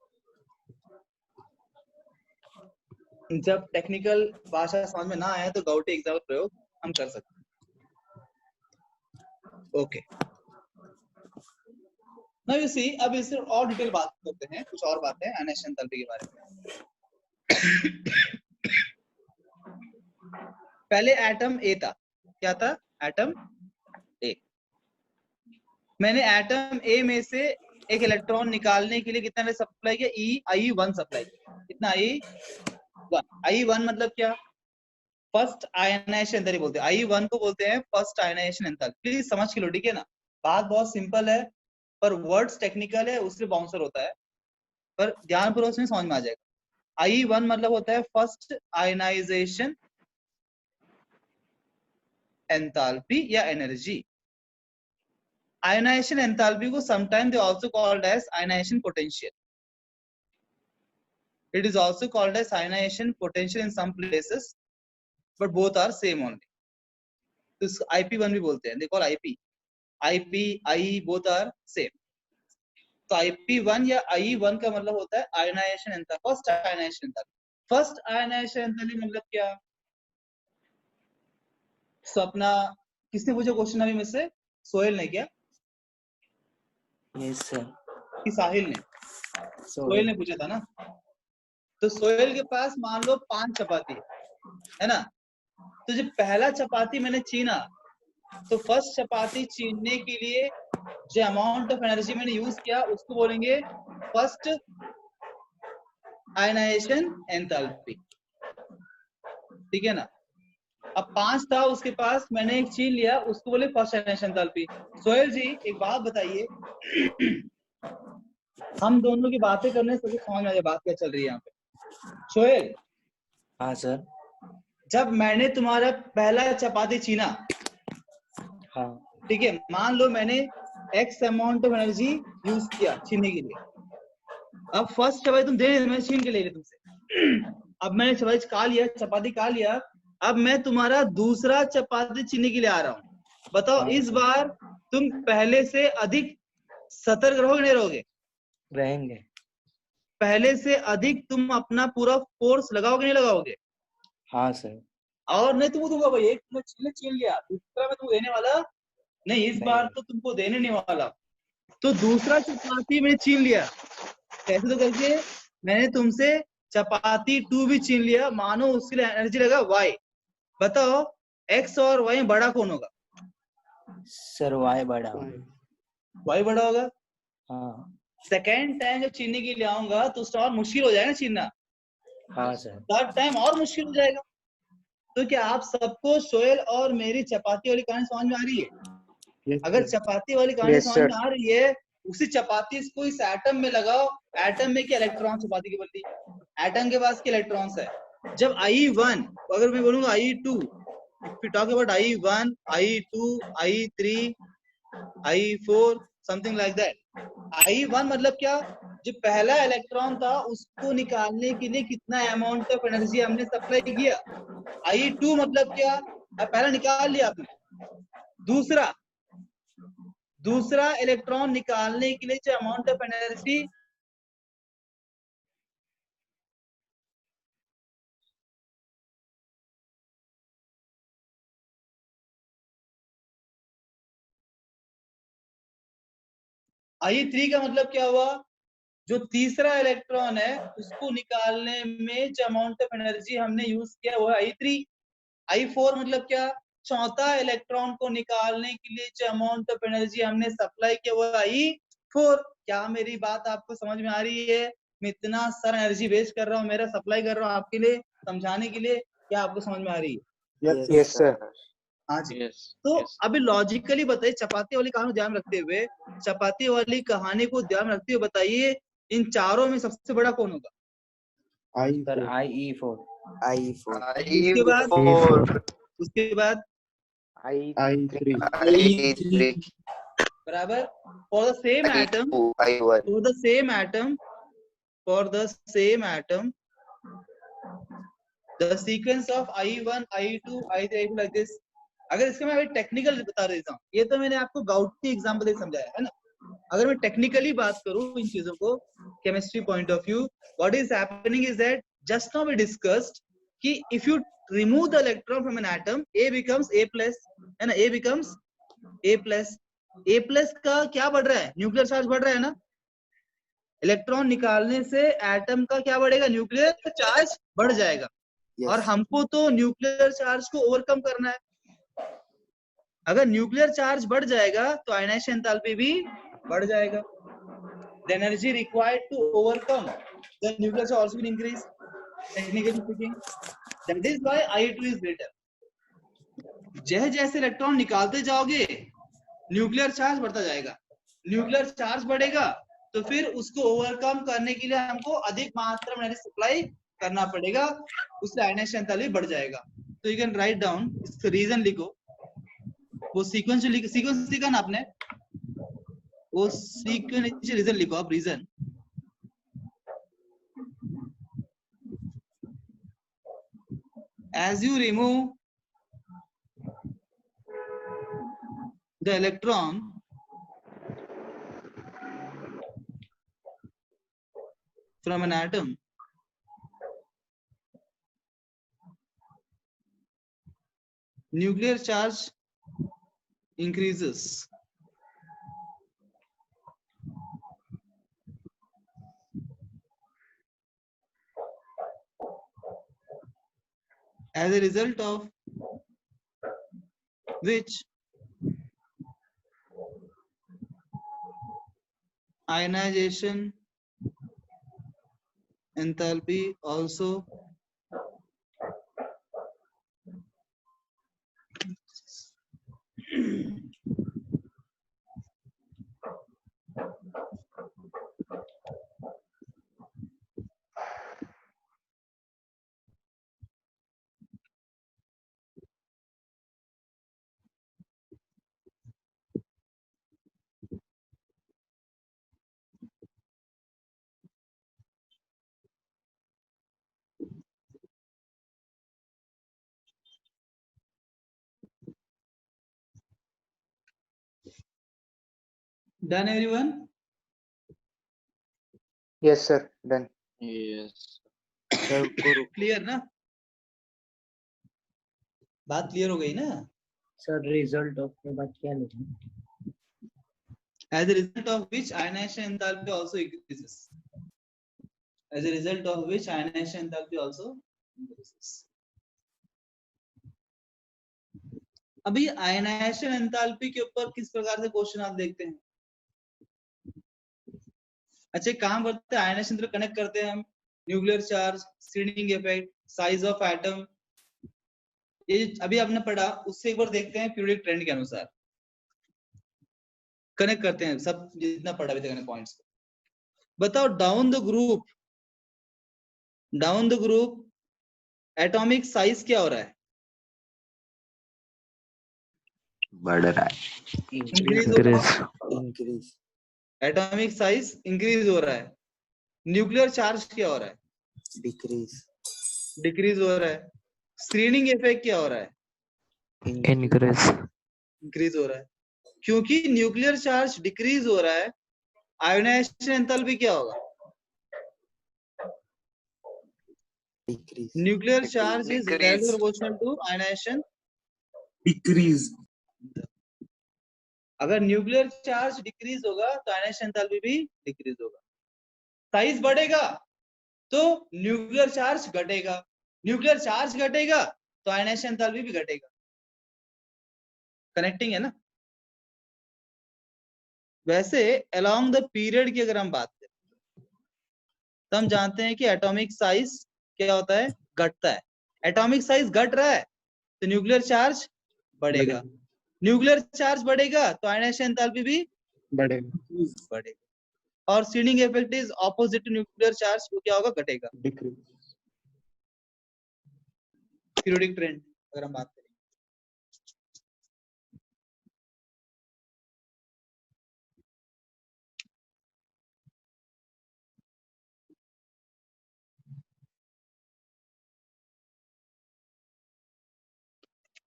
जब टेक्निकल भाषा समझ में ना आए तो गाउटी एग्जांपल प्रयोग हम कर सकते हैं. ओके. नाउ यू सी, अब इससे और डिटेल बात करते हैं, कुछ और बातें आयनाइजेशन एंथैल्पी के बारे में. पहले एटम ए था. क्या था? Atom A. मैंने एटम ए में से एक इलेक्ट्रॉन निकालने के लिए कितना सप्लाई किया? I1 सप्लाई किया. कितना? I1 मतलब क्या? फर्स्ट आयनाइजेशन एंथैल्पी बोलते हैं. I1 को बोलते हैं फर्स्ट आयनाइजेशन एंथैल्पी. प्लीज समझ के लो, ठीक है ना? बात बहुत सिंपल है पर वर्ड्स टेक्निकल है, उससे बाउंसर होता है, पर ध्यानपूर्वक समझ में आ जाएगा. I1 मतलब होता है फर्स्ट आयनाइजेशन एंथैल्पी या एनर्जी. आयनाइजेशन एंथैल्पी को sometime they also called as ionization potential. It is also called as ionization potential in some places, but both are same only. तो इसको IP1 भी बोलते हैं. They call IP, I both are same. तो IP1 या I1 का मतलब होता है ionization enthalpy, first ionization enthalpy. First ionization enthalpy मतलब क्या? स्वप्ना, किसने पूछा क्वेश्चन अभी में से? सोहेल ने क्या यस सर। कि साहिल ने? सोहेल ने पूछा था ना। तो सोहेल के पास मान लो 5 चपाती है ना। तो जब पहला चपाती मैंने छीना, तो फर्स्ट चपाती छीनने के लिए जो अमाउंट ऑफ एनर्जी मैंने यूज किया उसको बोलेंगे फर्स्ट आयनाइजेशन एंथैल्पी, ठीक है ना। अब 5 था उसके पास, मैंने एक छीन लिया, उसको बोले फर्स्ट आयनाइजेशन एंथैल्पी। सोहेल जी एक बात बताइए, हम दोनों की बातें करने से समझ में आ जाए बात क्या चल रही है यहाँ पे। सोहेल, हाँ सर। जब मैंने तुम्हारा पहला चपाती छीना, हाँ ठीक है, मान लो मैंने x amount of energy use किया छीनने के लिए। अब फर्स्ट चपाती तुम दे रहे, मैं छीन के ले रही तुमसे। अब मैंने चपाती खा लिया, चपाती खा लिया, अब मैं तुम्हारा दूसरा चपाती छीनने के लिए आ रहा हूँ। बताओ हाँ इस सर। बार तुम पहले से अधिक सतर्क रहोगे नहीं रहोगे? रहेंगे। पहले से अधिक तुम अपना पूरा फोर्स लगाओगे नहीं लगाओगे? हाँ सर। और नहीं तुमको दूंगा भाई, एक तुमने छीन लिया, दूसरा मैं तुमको देने वाला नहीं, इस बार तो तुमको देने नहीं वाला। तो दूसरा चपाती मैंने छीन लिया, कैसे तो करके मैंने तुमसे चपाती 2 भी छीन लिया, मानो उसके लिए एनर्जी लगा y। बताओ x और y में बड़ा कौन होगा? सर वाई बड़ा। y बड़ा होगा। हाँ। सेकेंड टाइम जब छीनने के लिए आऊंगा तो उसका और मुश्किल हो जाएगा ना छीनना, हाँ सर। थर्ड टाइम और मुश्किल हो जाएगा। तो क्या आप सबको सोहेल और मेरी चपाती वाली कहानी समझ में आ रही है? Yes, अगर sir. चपाती वाली कहानी Yes, समझ sir. में आ रही है, उसी चपाती को इस एटम में लगाओ। एटम में क्या इलेक्ट्रॉन, चपाती की बल्ली, एटम के पास क्या इलेक्ट्रॉन्स है? जब I1, अगर मैं बोलूंगा I2, if you talk about I1, I2, I3, I4, something like that. I1 मतलब क्या? जो पहला इलेक्ट्रॉन था उसको निकालने के लिए कितना अमाउंट ऑफ एनर्जी हमने सप्लाई किया। I2 मतलब क्या? अब पहला निकाल लिया आपने, दूसरा इलेक्ट्रॉन निकालने के लिए जो अमाउंट ऑफ एनर्जी I3 का मतलब क्या हुआ? जो तीसरा इलेक्ट्रॉन है उसको निकालने में जो अमाउंट ऑफ एनर्जी हमने यूज किया वो है I3। I4 मतलब क्या? चौथा इलेक्ट्रॉन को निकालने के लिए जो अमाउंट ऑफ एनर्जी हमने सप्लाई किया वो है I4। क्या मेरी बात आपको समझ में आ रही है? मैं इतना सारा एनर्जी वेस्ट कर रहा हूँ, मेरा सप्लाई कर रहा हूँ आपके लिए समझाने के लिए, क्या आपको समझ में आ रही है? Yes, sir. हाँ जी। तो अभी लॉजिकली बताइए, चपाती वाली कहानी ध्यान रखते हुए, चपाती वाली कहानी को ध्यान रखते हुए बताइए, इन चारों में सबसे बड़ा कौन होगा? Sir I4. IE4। I4। उसके बाद I3. I3 बराबर। For the same atom, I1 for the same atom, for the same atom, the sequence of I1, I2, I3, I4 like this. अगर इसका मैं टेक्निकल बता देता हूँ, ये तो मैंने आपको गाउटी एग्जांपल से समझाया है ना। अगर मैं टेक्निकली बात करूं इन चीजों को, chemistry point of view, what is happening is that just now we discussed कि if you remove the electron from an atom, A becomes A plus, है ना, A becomes A plus। A plus का क्या बढ़ रहा है? न्यूक्लियर चार्ज बढ़ रहा है ना। इलेक्ट्रॉन निकालने से एटम का क्या बढ़ेगा? न्यूक्लियर चार्ज बढ़ जाएगा। और हमको तो न्यूक्लियर चार्ज को ओवरकम करना है। अगर न्यूक्लियर चार्ज बढ़ जाएगा तो आयनाइजेशन एंथैल्पी भी बढ़ जाएगा। The energy required to overcome the nuclear charge also will increase, technically speaking. That is why I2 is greater. जैसे जैसे इलेक्ट्रॉन निकालते जाओगे न्यूक्लियर चार्ज बढ़ता जाएगा। न्यूक्लियर चार्ज बढ़ेगा तो फिर उसको ओवरकम करने के लिए हमको अधिक मात्रा में एनर्जी सप्लाई करना पड़ेगा, उससे आयनाइजेशन एंथैल्पी बढ़ जाएगा। तो यू कैन राइट डाउन, इसका रीजन लिखो, वो सीक्वेंस लिखा ना आपने, वो सीक्वेंस रीजन लिखो आप, reason. As you remove the electron from an atom, nuclear charge increases as a result of which ionization enthalpy also done everyone. Yes, sir. Done. Yes. Sir को रुक क्लियर ना, बात क्लियर हो गई ना? सर रिजल्ट ऑफ के बाद क्या लिखें? As a result of which ionization enthalpy also increases. As a result of which ionization enthalpy also increases. अभी आयनाइजेशन एंथैल्पी के ऊपर किस प्रकार से क्वेश्चन आप देखते हैं? अच्छा एक काम करते हैं, आयनाइजेशन से कनेक्ट करते हैं हम nuclear charge, screening effect, size of atom, ये अभी आपने पढ़ा उससे एक बार देखते हैं पीरियोडिक ट्रेंड के अनुसार कनेक्ट करते हैं सब जितना पढ़ा अभी तक पॉइंट्स। बताओ down the group atomic size क्या हो रहा है? बढ़ रहा है। इंक्रीज हो रहा है, इंक्रीज। एटॉमिक साइज इंक्रीज हो रहा है। न्यूक्लियर चार्ज क्या हो रहा है? डिक्रीज हो रहा है। स्क्रीनिंग इफेक्ट क्या हो रहा है? इंक्रीज हो रहा है। क्योंकि न्यूक्लियर चार्ज डिक्रीज हो रहा है, आयोनाइजेशन एंथैल्पी क्या होगा? Nuclear charge is directly proportional to ionization decrease. अगर न्यूक्लियर चार्ज डिक्रीज होगा तो आयोनाइजेशन एंथैल्पी भी डिक्रीज होगा। साइज बढ़ेगा तो न्यूक्लियर चार्ज घटेगा, न्यूक्लियर चार्ज घटेगा तो आयोनाइजेशन एंथैल्पी भी घटेगा। कनेक्टिंग है ना? वैसे अलोंग द पीरियड की अगर हम बात करें तो हम जानते हैं कि एटॉमिक साइज क्या होता है? घटता है। एटॉमिक साइज घट रहा है तो न्यूक्लियर चार्ज बढ़ेगा, न्यूक्लियर चार्ज बढ़ेगा तो आयोनाइजेशन एंथैल्पी भी बढ़ेगा। और screening effect is opposite to nuclear charge, वो क्या होगा? घटेगा। Decrease. पीरियोडिक ट्रेंड अगर हम बात करें,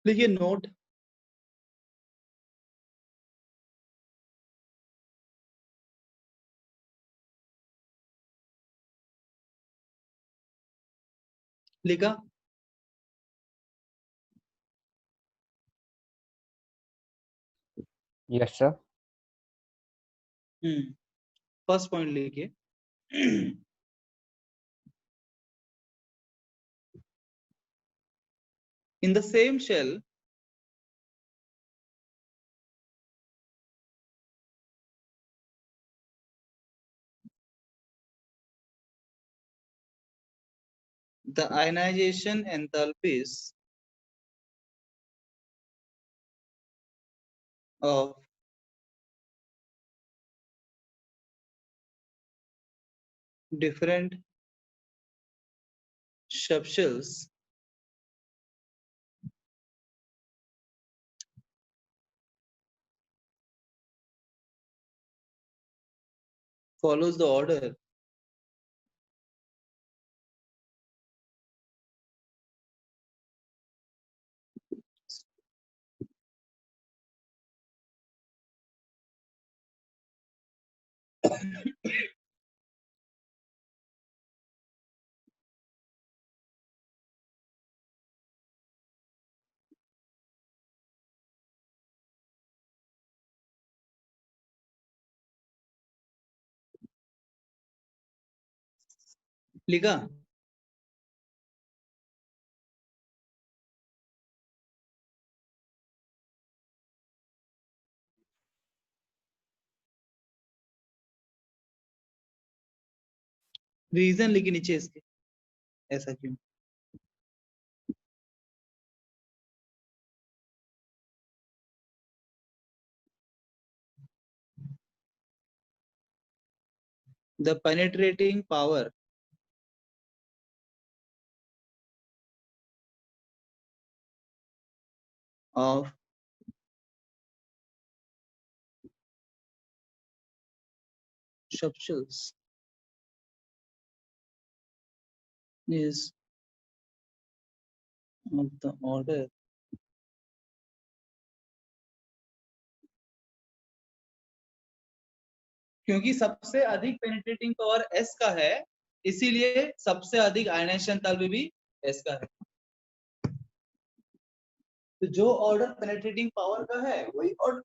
लिखिए नोट। लिखा? Yes, sir. फर्स्ट पॉइंट लिखिए। In the same shell, the ionization enthalpies of different subshells follows the order लिखा? रीजन लिखी नीचे इसके, ऐसा क्यों? The penetrating power of substance is of the order क्योंकि सबसे अधिक पेनिट्रेटिंग पावर S का है, इसीलिए सबसे अधिक आयनाइजेशन एंथैल्पी भी S का है। तो जो ऑर्डर पेनिट्रेटिंग पावर का है वही ऑर्डर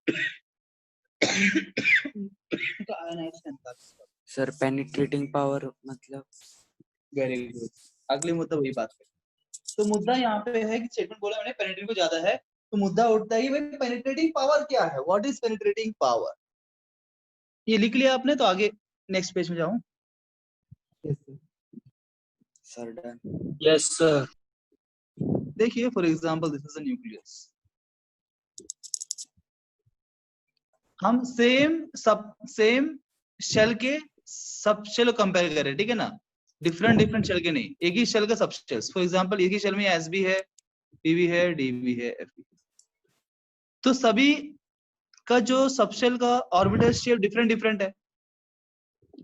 का ionization enthalpy. Sir penetrating power मतलब? वेरी गुड, अगले मुद्दा वही बात है। तो मुद्दा यहाँ पे है कि स्टेटमेंट बोला मैंने पेनिट्रेटिंग को ज्यादा है, तो मुद्दा उठता है कि भाई पेनिट्रेटिंग पावर क्या है, व्हाट इज पेनिट्रेटिंग पावर। ये लिख लिया आपने, तो आगे नेक्स्ट पेज में जाऊं? Yes, sir. Sir done. Yes, sir. देखिए for example this is a nucleus, हम सेम शेल के सब शेल को कंपेयर कर रहे हैं, ठीक है ना, डिफरेंट शेल के नहीं, एक ही शेल का सब शेल्स। फॉर एग्जांपल एक ही शेल में एस बी है, पी बी है, डी बी है, एफ बी। तो सभी का जो सब शेल का ऑर्बिटल शेप डिफरेंट है,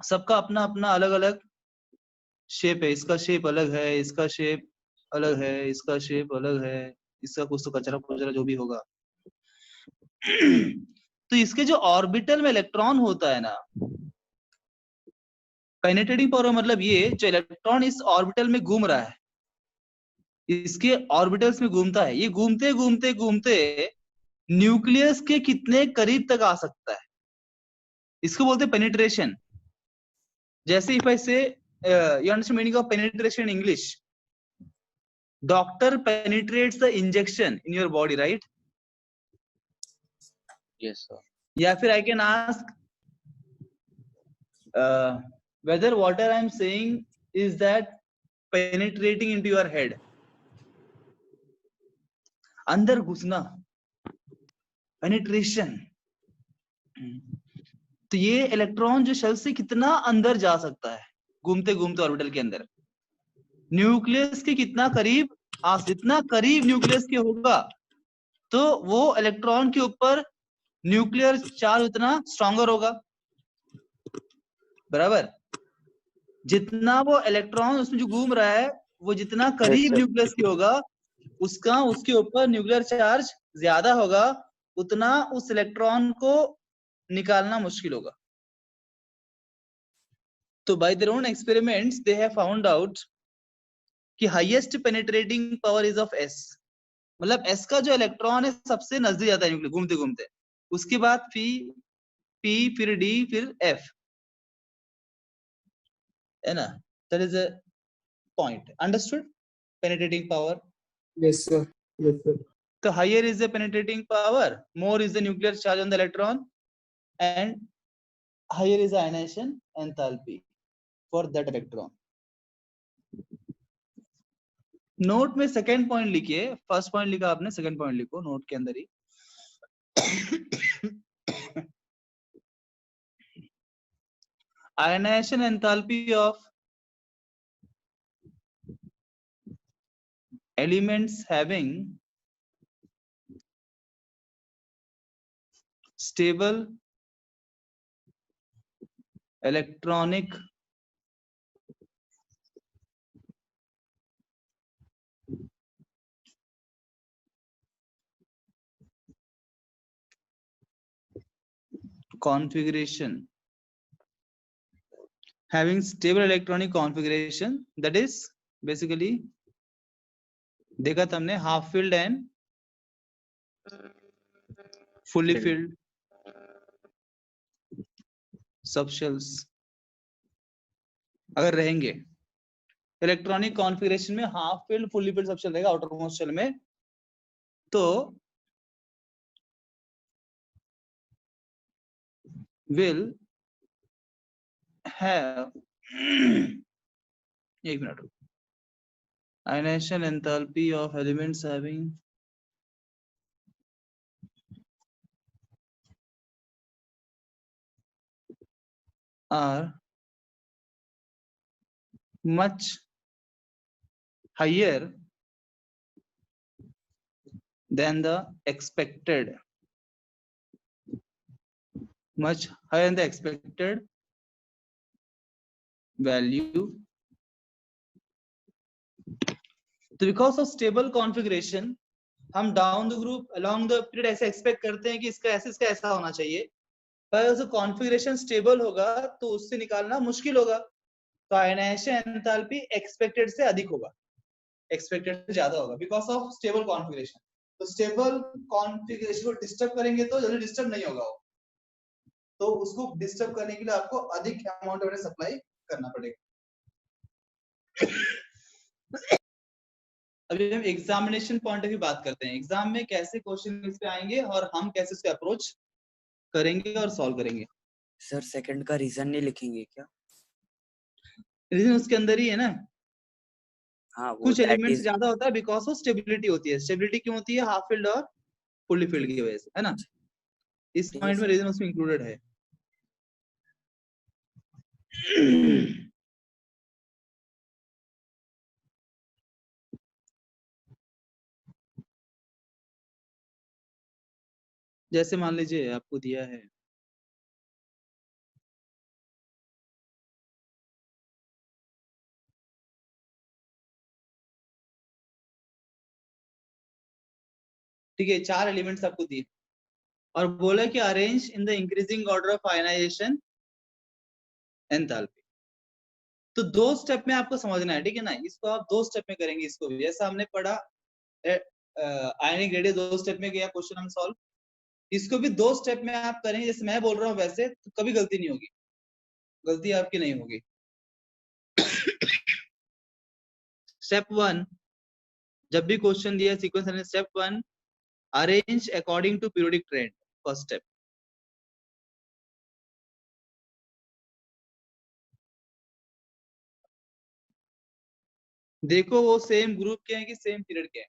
सबका अपना अपना अलग अलग शेप है। इसका शेप अलग है, इसका शेप अलग है, इसका शेप अलग है, इसका कुछ तो कचरा पुचरा जो भी होगा। तो इसके जो ऑर्बिटल में इलेक्ट्रॉन होता है ना, पेनिट्रेटिंग पावर मतलब ये जो इलेक्ट्रॉन इस ऑर्बिटल में घूम रहा है, इसके ऑर्बिटल्स में घूमता है, ये घूमते घूमते घूमते न्यूक्लियस के कितने करीब तक आ सकता है, इसको बोलते हैं पेनिट्रेशन। जैसे इफ आई से you understand meaning of penetration in English, doctor penetrates the injection in your body, right? Yes, sir. या फिर I can ask whether what I am saying is that penetrating into your head, अंदर घुसना, पेनिट्रेशन। तो ये इलेक्ट्रॉन जो शेल से कितना अंदर जा सकता है घूमते घूमते ऑर्बिटल के अंदर, न्यूक्लियस के कितना करीब, जितना करीब न्यूक्लियस के होगा तो वो इलेक्ट्रॉन के ऊपर न्यूक्लियर चार्ज उतना स्ट्रॉन्गर होगा, बराबर। जितना वो इलेक्ट्रॉन उसमें जो घूम रहा है वो जितना करीब न्यूक्लियस की होगा, उसके ऊपर न्यूक्लियर चार्ज ज्यादा होगा, उतना उस इलेक्ट्रॉन को निकालना मुश्किल होगा। तो by their own experiments they have found out कि highest penetrating power is of S, मतलब एस का जो इलेक्ट्रॉन है सबसे नजदीक जाता है न्यूक्लियस घूमते घूमते, उसके बाद पी फिर डी फिर एफ, है ना। That is a point, understood? Penetrating power. Yes, sir. Yes, sir. So higher is the penetrating power, more is the nuclear charge on the electron, and higher is the ionization enthalpy for that electron. Note में सेकंड पॉइंट लिखिए, फर्स्ट पॉइंट लिखा आपने, सेकंड पॉइंट लिखो नोट के अंदर ही। ionization enthalpy of elements having stable electronic configuration, having stable electronic configuration, that is basically देखा था हमने half filled and fully filled subshells अगर रहेंगे इलेक्ट्रॉनिक कॉन्फ़िगरेशन में हाफ फिल्ड फुल्ली फिल्ड सब चल रहेगा आउटर मोस्ट शेल में, तो will have एक minute, ionization enthalpy of elements having are much higher than the expected, much higher than the expected value. तो बिकॉज ऑफ स्टेबल कॉन्फ़िगरेशन हम down the group along the period ऐसे एक्सपेक्ट करते हैं कि इसका ऐसा होना चाहिए, पर अगर कॉन्फ़िगरेशन स्टेबल होगा तो उससे निकालना मुश्किल होगा। तो आयनाइजेशन एंथैल्पी एक्सपेक्टेड से अधिक होगा, एक्सपेक्टेड से ज्यादा होगा बिकॉज ऑफ स्टेबल कॉन्फ़िगरेशन। तो स्टेबल कॉन्फ़िगरेशन को डिस्टर्ब करेंगे तो जल्दी डिस्टर्ब नहीं होगा वो, तो उसको डिस्टर्ब करने के लिए आपको अधिक अमाउंट ऑफ सप्लाई करना पड़ेगा। अभी हम एग्जामिनेशन पॉइंट ऑफ व्यू बात करते हैं, एग्जाम में कैसे क्वेश्चन इस पे आएंगे और हम कैसे उसके अप्रोच करेंगे और सॉल्व करेंगे। सर सेकंड का रीजन नहीं लिखेंगे क्या? रीजन उसके अंदर ही है ना, हाँ वो कुछ एलिमेंट्स is... ज्यादा होता है बिकॉज ऑफ स्टेबिलिटी होती है। स्टेबिलिटी क्यों होती है? हाफ फील्ड और फुल्ली फील्ड की वजह से, है ना। इस पॉइंट में रीजन उसमें इंक्लूडेड है। जैसे मान लीजिए आपको दिया है ठीक है, 4 एलिमेंट्स आपको दिए और बोला कि arrange in the increasing order of ionization enthalpy. तो 2 स्टेप में आपको समझना है, ठीक है ना। इसको आप 2 स्टेप में करेंगे। इसको भी जैसा हमने पढ़ा आयनिक ग्रेडियंट 2 स्टेप में किया क्वेश्चन हम सॉल्व, इसको भी 2 स्टेप में आप करेंगे जैसे मैं बोल रहा हूँ वैसे, तो कभी गलती नहीं होगी, गलती आपकी नहीं होगी। स्टेप 1 जब भी क्वेश्चन दिया sequence, step 1 arrange according to periodic trend. First step देखो वो सेम ग्रुप के हैं कि सेम पीरियड के हैं।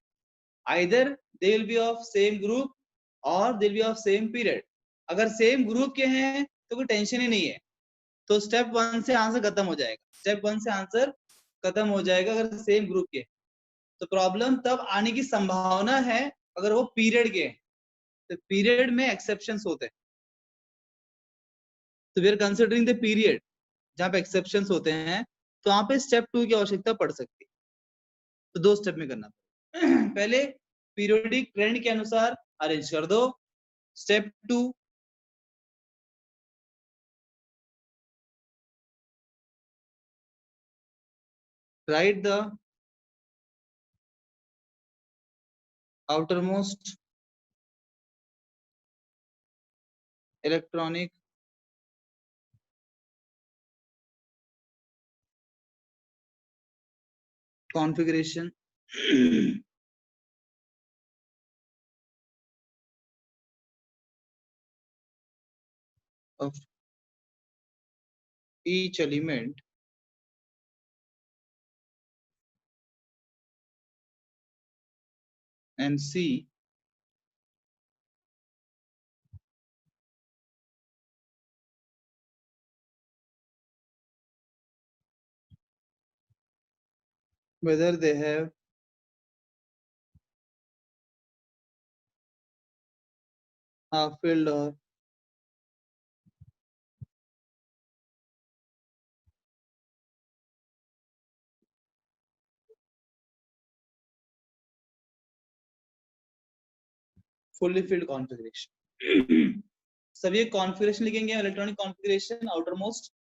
Either they will be of same group और they will be of same period. अगर सेम ग्रुप के हैं तो कोई टेंशन ही नहीं है, तो स्टेप 1 से आंसर खत्म हो जाएगा। स्टेप 1 से आंसर खत्म हो जाएगा अगर सेम ग्रुप के। तो प्रॉब्लम तब आने की संभावना है अगर वो पीरियड के हैं, तो पीरियड में एक्सेप्शंस होते हैं। तो we are considering the period जहां पे एक्सेप्शंस होते हैं, तो वहां पे स्टेप 2 की आवश्यकता पड़ सकती है। तो 2 स्टेप में करना पहले पीरियोडिक ट्रेंड के अनुसार अरेंज कर दो। Step 2 write the outermost electronic configuration of each element and see whether they have half filled or fully filled configuration। सब ये कॉन्फ़िगरेशन लिखेंगे, इलेक्ट्रॉनिक कॉन्फ़िगरेशन आउटर मोस्ट,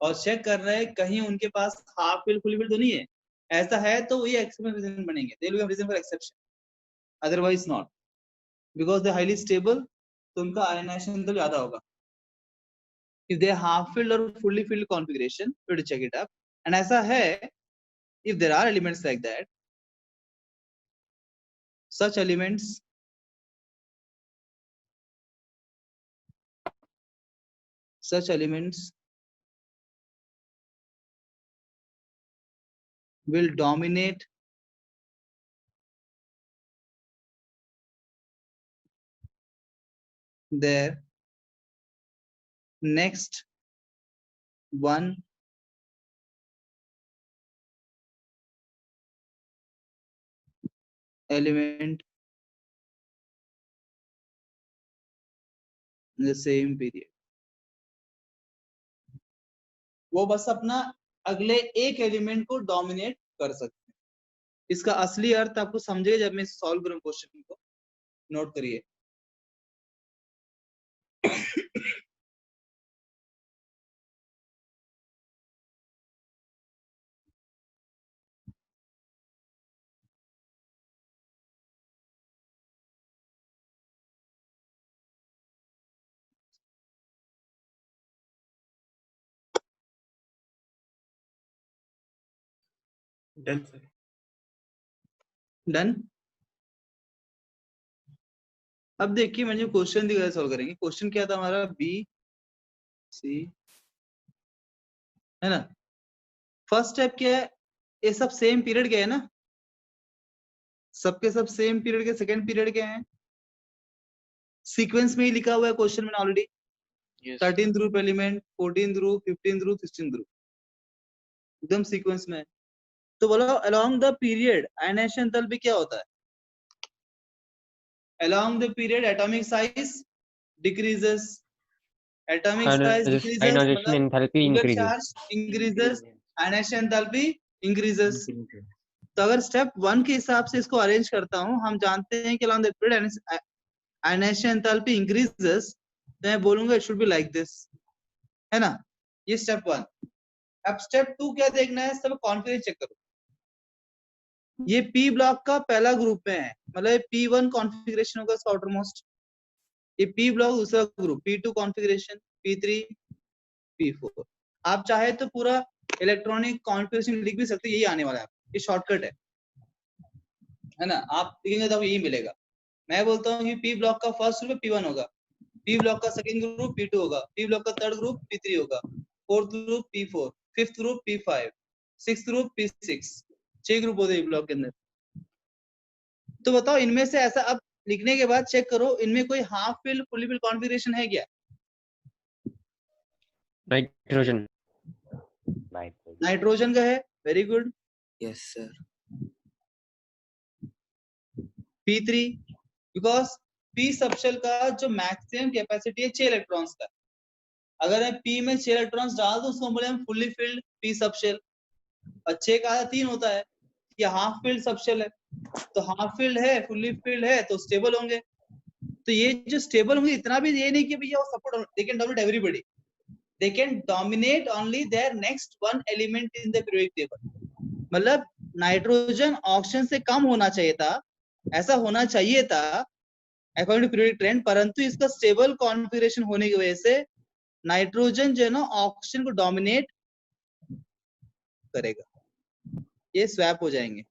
और चेक कर रहे हैं कहीं उनके पास हाफ फिल फुली फिल तो नहीं है। ऐसा है तो ये एक्सेप्शन रीजन बनेंगे, they will be reason for exception, otherwise not, because they highly stable, तो उनका आयनाइजेशन तो ज्यादा होगा। इफ दे हाफ फिल्ड और फुल्ली फिल्ड कॉन्फ़िगरेशन, फिर चेक इट अप। एंड ऐसा है if there are elements like that, such elements will dominate their next one element in the same period. वो बस अपना अगले एक एलिमेंट को डोमिनेट कर सकते हैं. इसका असली अर्थ आपको समझेगा जब मैं सॉल्व करूं क्वेश्चन को. नोट करिए. Done, sir. डन. अब देखिए मैंने क्वेश्चन दिया सॉल्व करेंगे. क्वेश्चन क्या था हमारा? बी सी है ना. फर्स्ट स्टेप क्या है? ये सब सेम पीरियड के है ना. सबके सब सेम पीरियड के. सेकंड पीरियड के हैं. सीक्वेंस में ही लिखा हुआ है क्वेश्चन में already. 13th group element, 14th group, 15th group, 16th group, एकदम सीक्वेंस में है. तो बोलो along the period ionization enthalpy क्या होता है? Along the period atomic size decreases. Atomic size decreases ionization enthalpy increases. Charge increases, ionization enthalpy increases. तो अगर स्टेप 1 के हिसाब से इसको अरेंज करता हूं, हम जानते हैं कि along the period ionization enthalpy increases, तो मैं बोलूंगा it should be like this, है ना. ये स्टेप 1. अब स्टेप 2 क्या देखना है? सब कॉन्फिगरेशन चेक करो. ये पी ब्लॉक का पहला ग्रुप में है, मतलब P1 कॉन्फ़िगरेशन होगा इसका आउटरमोस्ट. ये पी ब्लॉक दूसरा group, P2 configuration, P3, P4. आप चाहे तो पूरा इलेक्ट्रॉनिक कॉन्फ़िगरेशन लिख भी सकते हैं, यही आने वाला है. ये शॉर्टकट है ना. आप लिखेंगे तो यही मिलेगा. मैं बोलता हूँ कि पी ब्लॉक का फर्स्ट ग्रुप P1 होगा, पी ब्लॉक का सेकंड ग्रुप P2 होगा, पी ब्लॉक का थर्ड ग्रुप P3 होगा, fourth group P4, fifth group P5, sixth group P6. 6 group होते हैं ब्लॉक के अंदर. तो बताओ इनमें से ऐसा, अब लिखने के बाद चेक करो इनमें कोई half fill fully fill configuration है क्या? Nitrogen. नाइट्रोजन का है. Very good. Yes sir. P3 because P subshell का जो मैक्सिमम कैपेसिटी है 6 इलेक्ट्रॉन्स का. अगर मैं P में 6 इलेक्ट्रॉन्स डाल दूं उसको बोले हम फुल्ली फिल्ड P सबशेल. और 6 का आधा 3 होता है. ये हाफ फिल्ड सबशेल है. तो हाफ फिल्ड है, फुल्ली फिल्ड है, तो स्टेबल होंगे. तो ये जो स्टेबल होंगे, इतना भी ये नहीं कि भैया वो support, they can dominate everybody. They can dominate only their next one element in the periodic table. मतलब नाइट्रोजन ऑक्सीजन से कम होना चाहिए था, ऐसा होना चाहिए था अकॉर्डिंग टू पीरियोडिक ट्रेंड, परंतु इसका स्टेबल कॉन्फ़िगरेशन होने की वजह से नाइट्रोजन जो है ना ऑक्सीजन को डोमिनेट करेगा. ये स्वैप हो जाएंगे.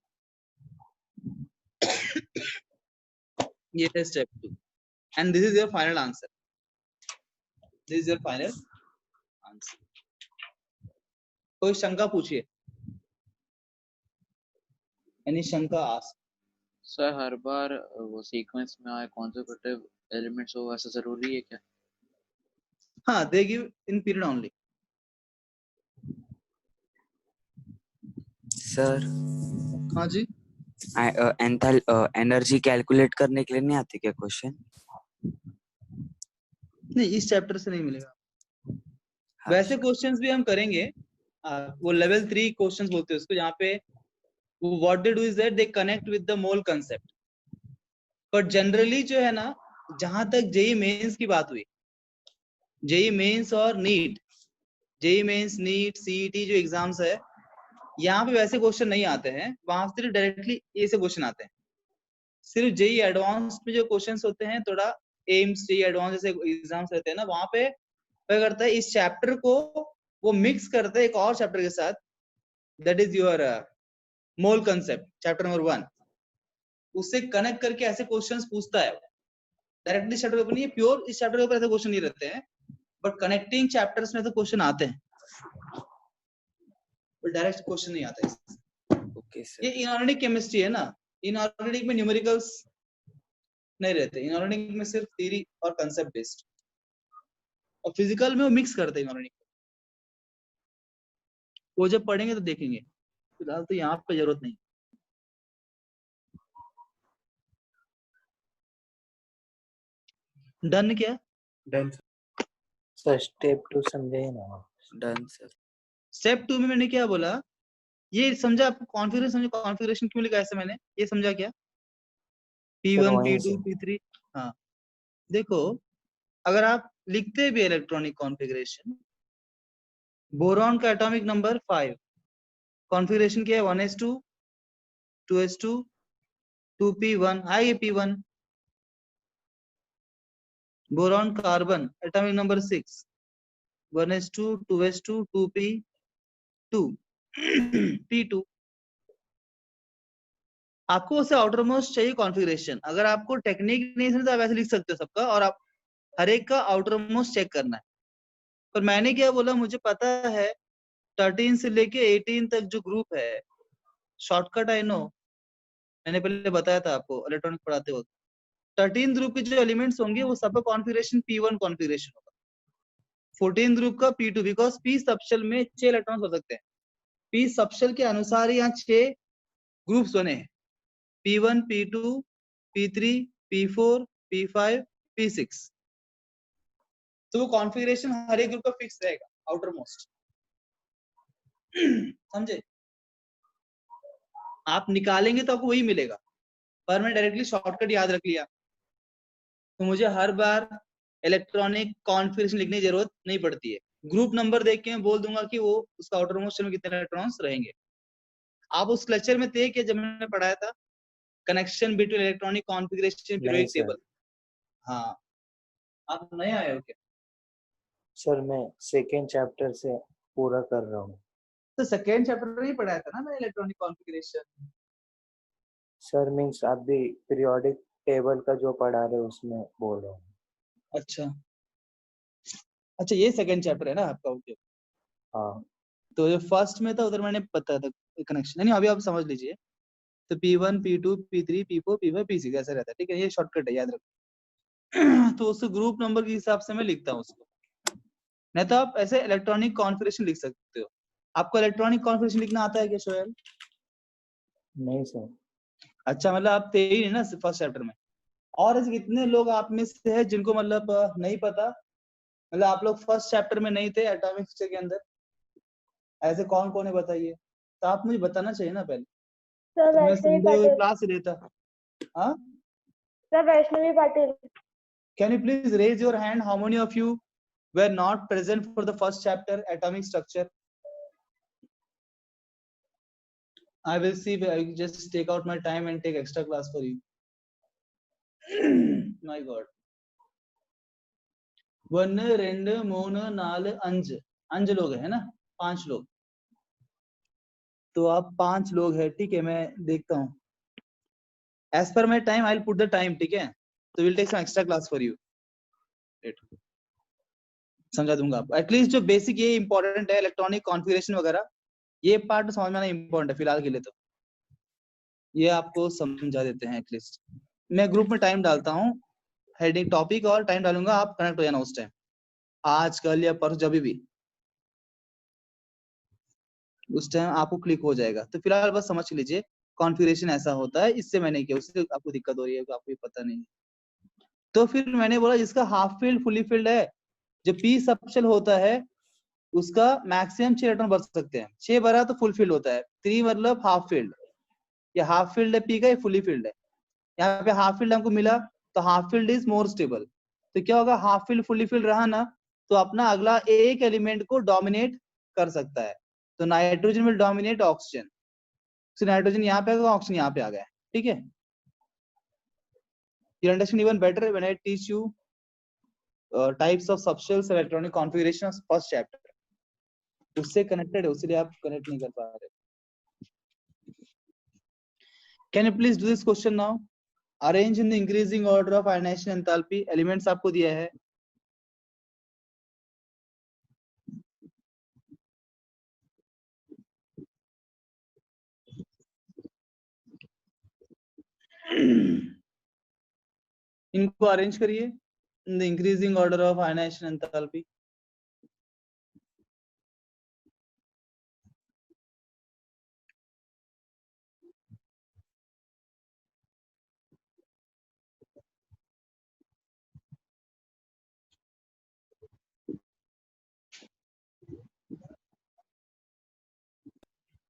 ये है step 2 and this is your final answer. This is your final answer. कोई शंका पूछिए. एनी शंका आस्क. सर हर बार वो सीक्वेंस में आए कॉन्सेक्यूटिव एलिमेंट्स हो, ऐसा जरूरी है क्या? हाँ, they give in period only. Sir हाँ जी. एनर्जी कैलकुलेट करने के लिए नहीं आती क्या क्वेश्चन? नहीं, इस चैप्टर से नहीं मिलेगा. वैसे क्वेश्चंस भी हम करेंगे. वो लेवल 3 क्वेश्चंस बोलते हैं उसको, जहाँ पे what they do is that they connect with the mole concept. But generally जो है ना, जहां तक जेई मेंस की बात हुई, जेई मेंस और NEET, JEE Mains, NEET, CET जो एग्जाम्स है, यहाँ पे वैसे क्वेश्चन नहीं आते हैं. वहां सिर्फ डायरेक्टली ये से क्वेश्चन आते हैं. सिर्फ जेई एडवांस में जो क्वेश्चंस होते हैं, थोड़ा एम्स जेई एडवांस जैसे एग्जाम्स रहते हैं ना, वहां पे क्या करता है, इस चैप्टर को वो मिक्स करता है एक और चैप्टर के साथ, that is your mole concept chapter number 1, उससे कनेक्ट करके ऐसे क्वेश्चंस पूछता है। डायरेक्टली चैप्टर पेपर नहीं है, प्योर इस चैप्टर के ऊपर ऐसे क्वेश्चन नहीं रहते हैं, बट कनेक्टिंग चैप्टर्स में तो क्वेश्चन आते हैं, बट डायरेक्ट क्वेश्चन नहीं आता है। ओके ये सर। इनऑर्गेनिक केमिस्ट्री है ना, इनऑर्गेनिक में न्यूमेरिकल्स नहीं रहते, इनऑर्गेनिक में सिर्फ थ्योरी और कंसेप्ट बेस्ड, और फिजिकल में वो मिक्स करते हैं इनऑर्गेनिक। वो जब पढ़ेंगे तो देखेंगे, फिलहाल तो यहाँ पे जरूरत नहीं। डन क्या? Done. सर स्टेप 2 समझे ना? Done sir. स्टेप 2 में मैंने क्या बोला, ये समझा आपको? कॉन्फ़िगरेशन समझे? कॉन्फ़िगरेशन क्यों लिखा ऐसे मैंने, ये समझा क्या? P1 वहीं P2 से। P3। हाँ देखो, अगर आप लिखते भी इलेक्ट्रॉनिक कॉन्फ़िगरेशन, बोरॉन का एटॉमिक नंबर 5, कॉन्फ़िगरेशन क्या है? 1s2 2s2 2p1, आइए p1। Boron carbon atomic number 6, 1s2 2s2 2p2 p2। आपको उसे आउटर मोस्ट चाहिए कॉन्फ़िगरेशन। अगर आपको टेक्निक नहीं समझ तो आप ऐसे लिख सकते हो सबका, और आप हर एक का आउटर मोस्ट चेक करना है। पर मैंने क्या बोला, मुझे पता है 13 से लेके 18 तक जो ग्रुप है, शॉर्टकट आई नो, मैंने पहले बताया था आपको इलेक्ट्रॉनिक पढ़ाते वक्त। 13 ग्रुप के जो एलिमेंट्स होंगे वो सबका कॉन्फ़िगरेशन P1 कॉन्फ़िगरेशन होगा, 14 ग्रुप का P2, बिकॉज P सबशेल में 6 इलेक्ट्रॉन्स हो सकते हैं। P सबशेल के अनुसार यहाँ 6 ग्रुप्स बने हैं, P1 P2 P3 P4 P5 P6। तो वो कॉन्फ़िगरेशन हर एक ग्रुप का फिक्स रहेगा, आउटर मोस्ट। समझे? आप निकालेंगे तो आपको वही मिलेगा, पर मैं डायरेक्टली शॉर्टकट याद रख लिया तो मुझे हर बार इलेक्ट्रॉनिक कॉन्फ़िगरेशन लिखने की जरूरत नहीं पड़ती है। ग्रुप नंबर देख के मैं बोल दूंगा कि वो उसका आउटर मोस्ट में कितने इलेक्ट्रॉन्स रहेंगे। आप उस लेक्चर में थे कि जब मैंने पढ़ाया था कनेक्शन बिटवीन इलेक्ट्रॉनिक कॉन्फ़िगरेशन नहीं पीरियोडिक सर। टेबल? हाँ, आप नए आए हो क्या? सर मैं सेकेंड चैप्टर से पूरा कर रहा हूँ। तो सेकेंड चैप्टर में ही पढ़ाया था ना मैंने इलेक्ट्रॉनिक कॉन्फ़िगरेशन। सर मीन्स आप भी पीरियोडिक टेबल का जो पढ़ा रहे हो उसमें बोल रहा हूँ। अच्छा अच्छा, ये सेकेंड चैप्टर है ना आपका? ओके। हाँ तो जो फर्स्ट में था उधर मैंने पता था कनेक्शन, नहीं अभी आप समझ लीजिए। तो P1 P2 P3 P4 P5 P6 ऐसा रहता है, ठीक है? ये शॉर्टकट है, याद रखो। तो उस ग्रुप नंबर के हिसाब से मैं लिखता हूँ उसको, नहीं तो आप ऐसे इलेक्ट्रॉनिक कॉन्फ़िगरेशन लिख सकते हो। आपको इलेक्ट्रॉनिक कॉन्फ़िगरेशन लिखना आता है क्या सोहेल? नहीं सर। अच्छा, मतलब आप थे ही नहीं ना फर्स्ट चैप्टर में। और ऐसे कितने लोग आप में से है जिनको मतलब नहीं पता, मतलब आप लोग फर्स्ट चैप्टर में नहीं थे एटॉमिक स्ट्रक्चर के अंदर? ऐसे कौन कौन है बताइए, तो आप मुझे बताना चाहिए ना पहले, सर तो मैं वैष्णवी संडे पाटिल। क्लास लेता। हाँ, sir Vaishnavi Patil. Can you please raise your hand, how many of you were not present for the first chapter atomic structure? I will see, I will just take out my time and take extra class for you. My god. 1 2 3 4 5 5 लोग हैं ना, 5 लोग। तो आप 5 लोग हैं, ठीक है? मैं देखता हूँ as per my time, I'll put the time, ठीक है? तो we'll take some extra class for you. समझा दूंगा आपको, एटलीस्ट जो बेसिक ये इंपॉर्टेंट है इलेक्ट्रॉनिक कॉन्फ़िगरेशन वगैरह, ये पार्ट समझ में आना इंपॉर्टेंट है फिलहाल के लिए, तो ये आपको समझा देते हैं एटलीस्ट। मैं ग्रुप में टाइम डालता हूँ, हेडिंग टॉपिक और टाइम डालूंगा, आप कनेक्ट हो जाना उस टाइम, आज कल या परसों जब भी, उस टाइम आपको क्लिक हो जाएगा। तो फिलहाल बस समझ लीजिए कॉन्फ़िगरेशन ऐसा होता है, इससे मैंने किया, उससे आपको दिक्कत हो रही है तो आपको पता नहीं। तो फिर मैंने बोला जिसका हाफ फील्ड फुली फील्ड है, जो पी सबशेल होता है उसका मैक्सिमम 6 इलेक्ट्रॉन भर सकते हैं। 6 भरा तो फुल फील्ड होता है, 3 मतलब हाफ फील्ड। ये हाफ फील्ड है पी का, ये फुली फील्ड है। यहाँ पे हाफ फील्ड हमको मिला, तो half field is more stable. तो क्या होगा, हाफ फील्ड फुली फील्ड रहा ना, तो अपना अगला एक एलिमेंट को डोमिनेट कर सकता है। तो नाइट्रोजन विल डोमिनेट ऑक्सीजन, तो नाइट्रोजन यहाँ पे आ गया, ऑक्सीजन यहाँ पे आ गया, ठीक है? You understand even better when I teach you types of subshells electronic configuration of first chapter. उससे कनेक्टेड है, उसलिए आप कनेक्ट नहीं कर पा रहे। Can you please do this question now? Arrange in the increasing order of ionization enthalpy. Elements आपको दिया है. इनको अरेंज करिए in the increasing order of ionization enthalpy.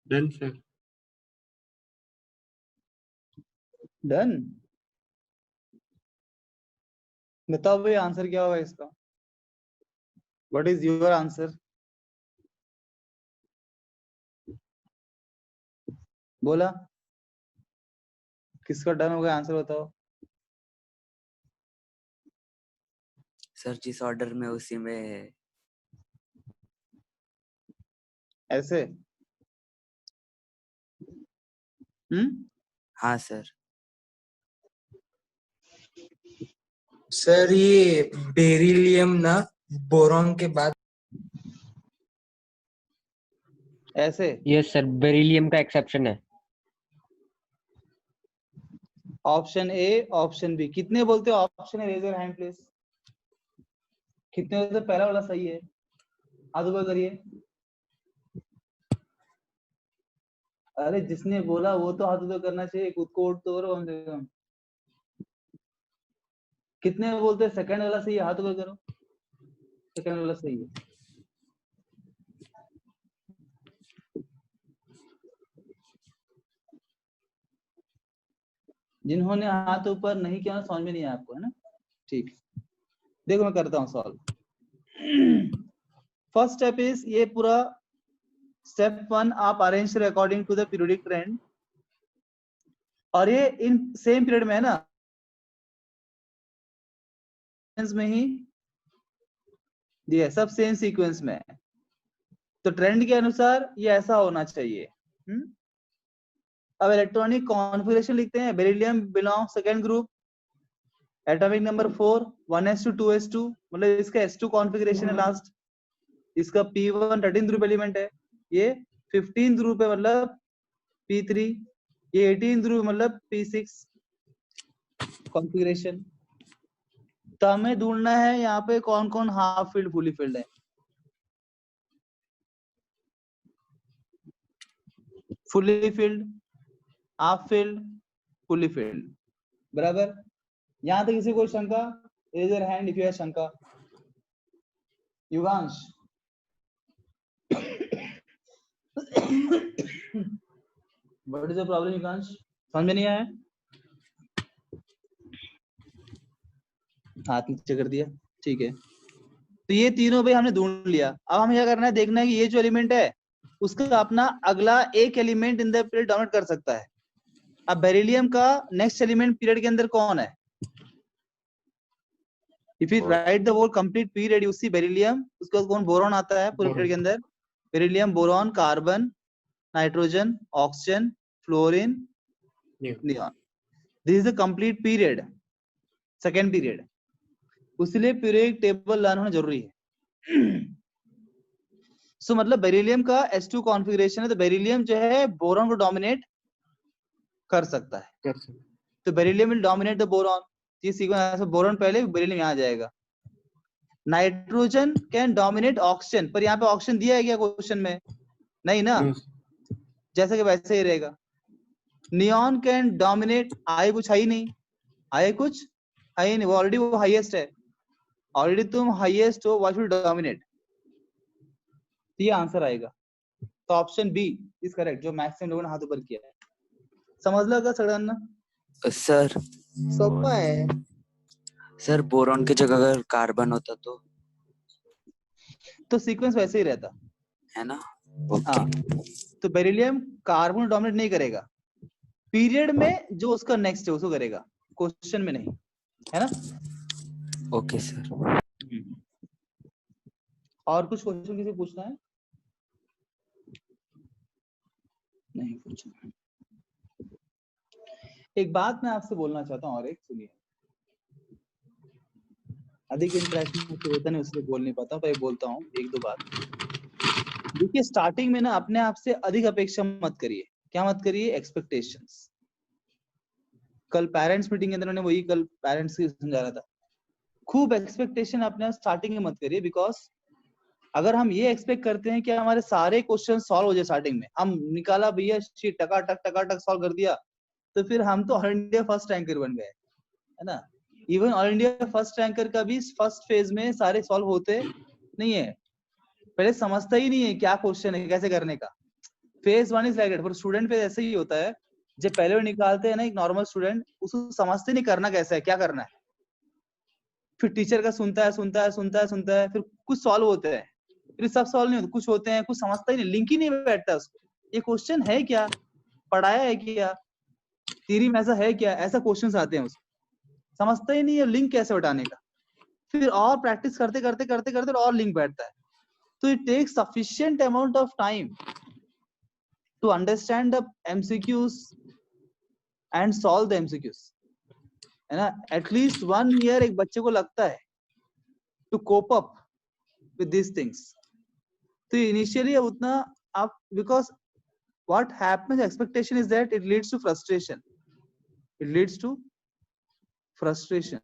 Done, sir. Done. बताओ भाई आंसर क्या होगा इसका? What is your answer? बोला किसका डन हो गया? आंसर बताओ. सर जिस ऑर्डर में उसी में ऐसे. हाँ सर. सर ये बेरिलियम ना बोरॉन के बाद ऐसे. यस सर, बेरिलियम का एक्सेप्शन है. Option A, option B. कितने बोलते हो option A? Raise your hand please. कितने बोलते हो पहला वाला सही है? हाथ ऊपर करिए. अरे जिसने बोला वो तो हाथ ऊपर करना चाहिए. खुद को उठ तो करो कम से कम. कितने बोलते हैं सेकंड वाला सही है? हाथ ऊपर करो. सेकंड वाला सही है. जिन्होंने हाथ ऊपर नहीं किया समझ में नहीं आया आपको, है ना? ठीक है, देखो मैं करता हूँ सॉल्व. फर्स्ट स्टेप इज ये पूरा स्टेप 1 आप अरेंज करें according to the periodic trend. और ये इन सेम पीरियड में है ना, में ही ये सब सेम सीक्वेंस में है. तो ट्रेंड के अनुसार ये ऐसा होना चाहिए. अब इलेक्ट्रॉनिक कॉन्फ़िगरेशन लिखते हैं. Beryllium belong second group, atomic number 4, 1s2 2s2, मतलब इसका s2 कॉन्फ़िगरेशन है लास्ट. इसका p1 13th ग्रुप एलिमेंट है. ये 15th ग्रुप है मतलब p3. ये 18th ग्रुप मतलब p6 कॉन्फ़िगरेशन. तो हमें ढूंढना है यहाँ पे कौन कौन हाफ फील्ड फुली फील्ड है. Fully filled, half filled, fully filled. बराबर. यहाँ तक किसी को शंका? Raise your hand if you have shanka. Yugansh. What is the problem Yugansh? समझ में नहीं आया? हाथ नीचे कर दिया. ठीक है, तो ये तीनों भाई हमने ढूंढ लिया. अब हमें क्या करना है? देखना है कि ये जो एलिमेंट है उसका अपना अगला एक element in the period dominate कर सकता है. अब बेरिलियम का नेक्स्ट एलिमेंट पीरियड के अंदर कौन है? If you write the whole complete period you see beryllium. उसके बाद कौन? बोरॉन आता है पूरे पीरियड के अंदर. Beryllium, boron, carbon, nitrogen, oxygen, fluorine, neon. This is the complete period, second period. उसलिए पीरियोडिक टेबल लर्न होना जरूरी है. सो मतलब बेरिलियम का s2 कॉन्फ़िगरेशन है, तो बेरिलियम जो है बोरॉन को डोमिनेट कर सकता है. तो beryllium will dominate the boron. ये सीक्वेंस, बोरॉन पहले, बेरिलियम यहाँ आ जाएगा. नाइट्रोजन कैन डोमिनेट ऑक्सीजन, पर यहाँ पे ऑक्सीजन दिया है क्या क्वेश्चन में? नहीं ना, जैसे कि वैसे ही रहेगा. नियॉन कैन डोमिनेट, आई कुछ है ही नहीं. आई कुछ है ही नहीं, वो ऑलरेडी वो हाईएस्ट है. ऑलरेडी तुम हाईएस्ट हो, व्हाट विल डोमिनेट? ये आंसर आएगा. तो ऑप्शन बी इज करेक्ट, जो मैक्सिमम लोगों ने हाथ ऊपर किया है. समझ लो क्या सड़न? सर सोपा है. सर बोरॉन की जगह अगर कार्बन होता तो सीक्वेंस वैसे ही रहता है ना. हाँ. तो बेरिलियम कार्बन डोमिनेट नहीं करेगा. पीरियड में जो उसका नेक्स्ट है उसको करेगा, क्वेश्चन में नहीं, है ना? Okay sir. और कुछ क्वेश्चन किसी पूछना है? नहीं पूछना. एक बात मैं आपसे बोलना चाहता हूँ और एक सुनिए, अधिक इंटरेक्शन होता नहीं उसलिए बोल नहीं पाता, पर बोलता हूँ एक दो बात। देखिए स्टार्टिंग में ना अपने आप से अधिक अपेक्षा मत करिए। क्या मत करिए? एक्सपेक्टेशंस। कल पेरेंट्स मीटिंग के अंदर मैंने वही कल पेरेंट्स की समझा रहा था, खूब एक्सपेक्टेशन अपने स्टार्टिंग में मत करिए। बिकॉज अगर हम ये एक्सपेक्ट करते हैं कि हमारे सारे क्वेश्चन सॉल्व हो जाए स्टार्टिंग में, हम निकाला भैया शीट टका टक सॉल्व कर दिया, तो फिर हम तो ऑल इंडिया फर्स्ट रैंकर बन गए, है ना। Even all India first ranker का भी फर्स्ट फेज में सारे सॉल्व होते नहीं है, पहले समझता ही नहीं है क्या क्वेश्चन है कैसे करने का। Phase 1 is like that. For student phase ऐसे ही होता है, जब पहले वो निकालते हैं ना एक नॉर्मल स्टूडेंट, उसको समझते नहीं करना कैसा है, क्या करना है, फिर टीचर का सुनता है, फिर कुछ सॉल्व होते हैं, फिर सब सॉल्व नहीं होते, कुछ होते हैं, कुछ समझता ही नहीं, लिंक ही नहीं बैठता उसको, ये क्वेश्चन है क्या, पढ़ाया है क्या, थ्योरी में ऐसा है क्या, ऐसा क्वेश्चंस आते हैं उसको, समझता ही नहीं है लिंक कैसे बैठाने का। फिर और प्रैक्टिस करते और लिंक बैठता है। तो it takes sufficient amount of time to understand the MCQs and solve the MCQs, है ना। एटलीस्ट 1 ईयर एक बच्चे को लगता है to cope up with this things. तो इनिशियली उतना आप, because what happens expectation is that it leads to frustration.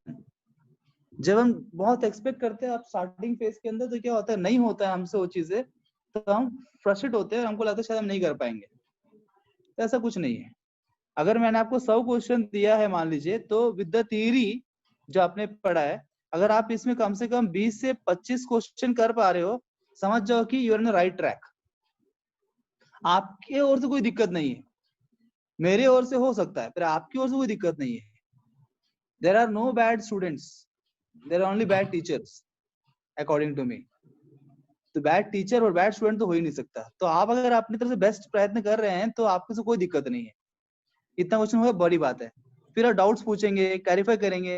जब हम बहुत एक्सपेक्ट करते हैं आप स्टार्टिंग फेज के अंदर, तो क्या होता है, नहीं होता है हमसे वो चीजें, तो हम फ्रस्ट्रेट होते हैं, हमको लगता है शायद हम नहीं कर पाएंगे। तो ऐसा कुछ नहीं है। अगर मैंने आपको 100 क्वेश्चन दिया है मान लीजिए, तो विद द थ्योरी जो आपने पढ़ा है, अगर आप इसमें कम से कम 20 से 25 क्वेश्चन कर पा रहे हो, समझ जाओ कि you are in the right track. आपके ओर से कोई दिक्कत नहीं है, मेरे ओर से हो सकता है, पर आपकी ओर से कोई दिक्कत नहीं है। There are no bad students, there are only bad teachers according to me. तो बैड टीचर और बैड स्टूडेंट तो हो ही नहीं सकता। तो आप अगर अपनी तरफ से बेस्ट प्रयत्न कर रहे हैं, तो आपको से कोई दिक्कत नहीं है। इतना क्वेश्चन होगा बड़ी बात है, फिर आप डाउट्स पूछेंगे, क्लैरिफाई करेंगे,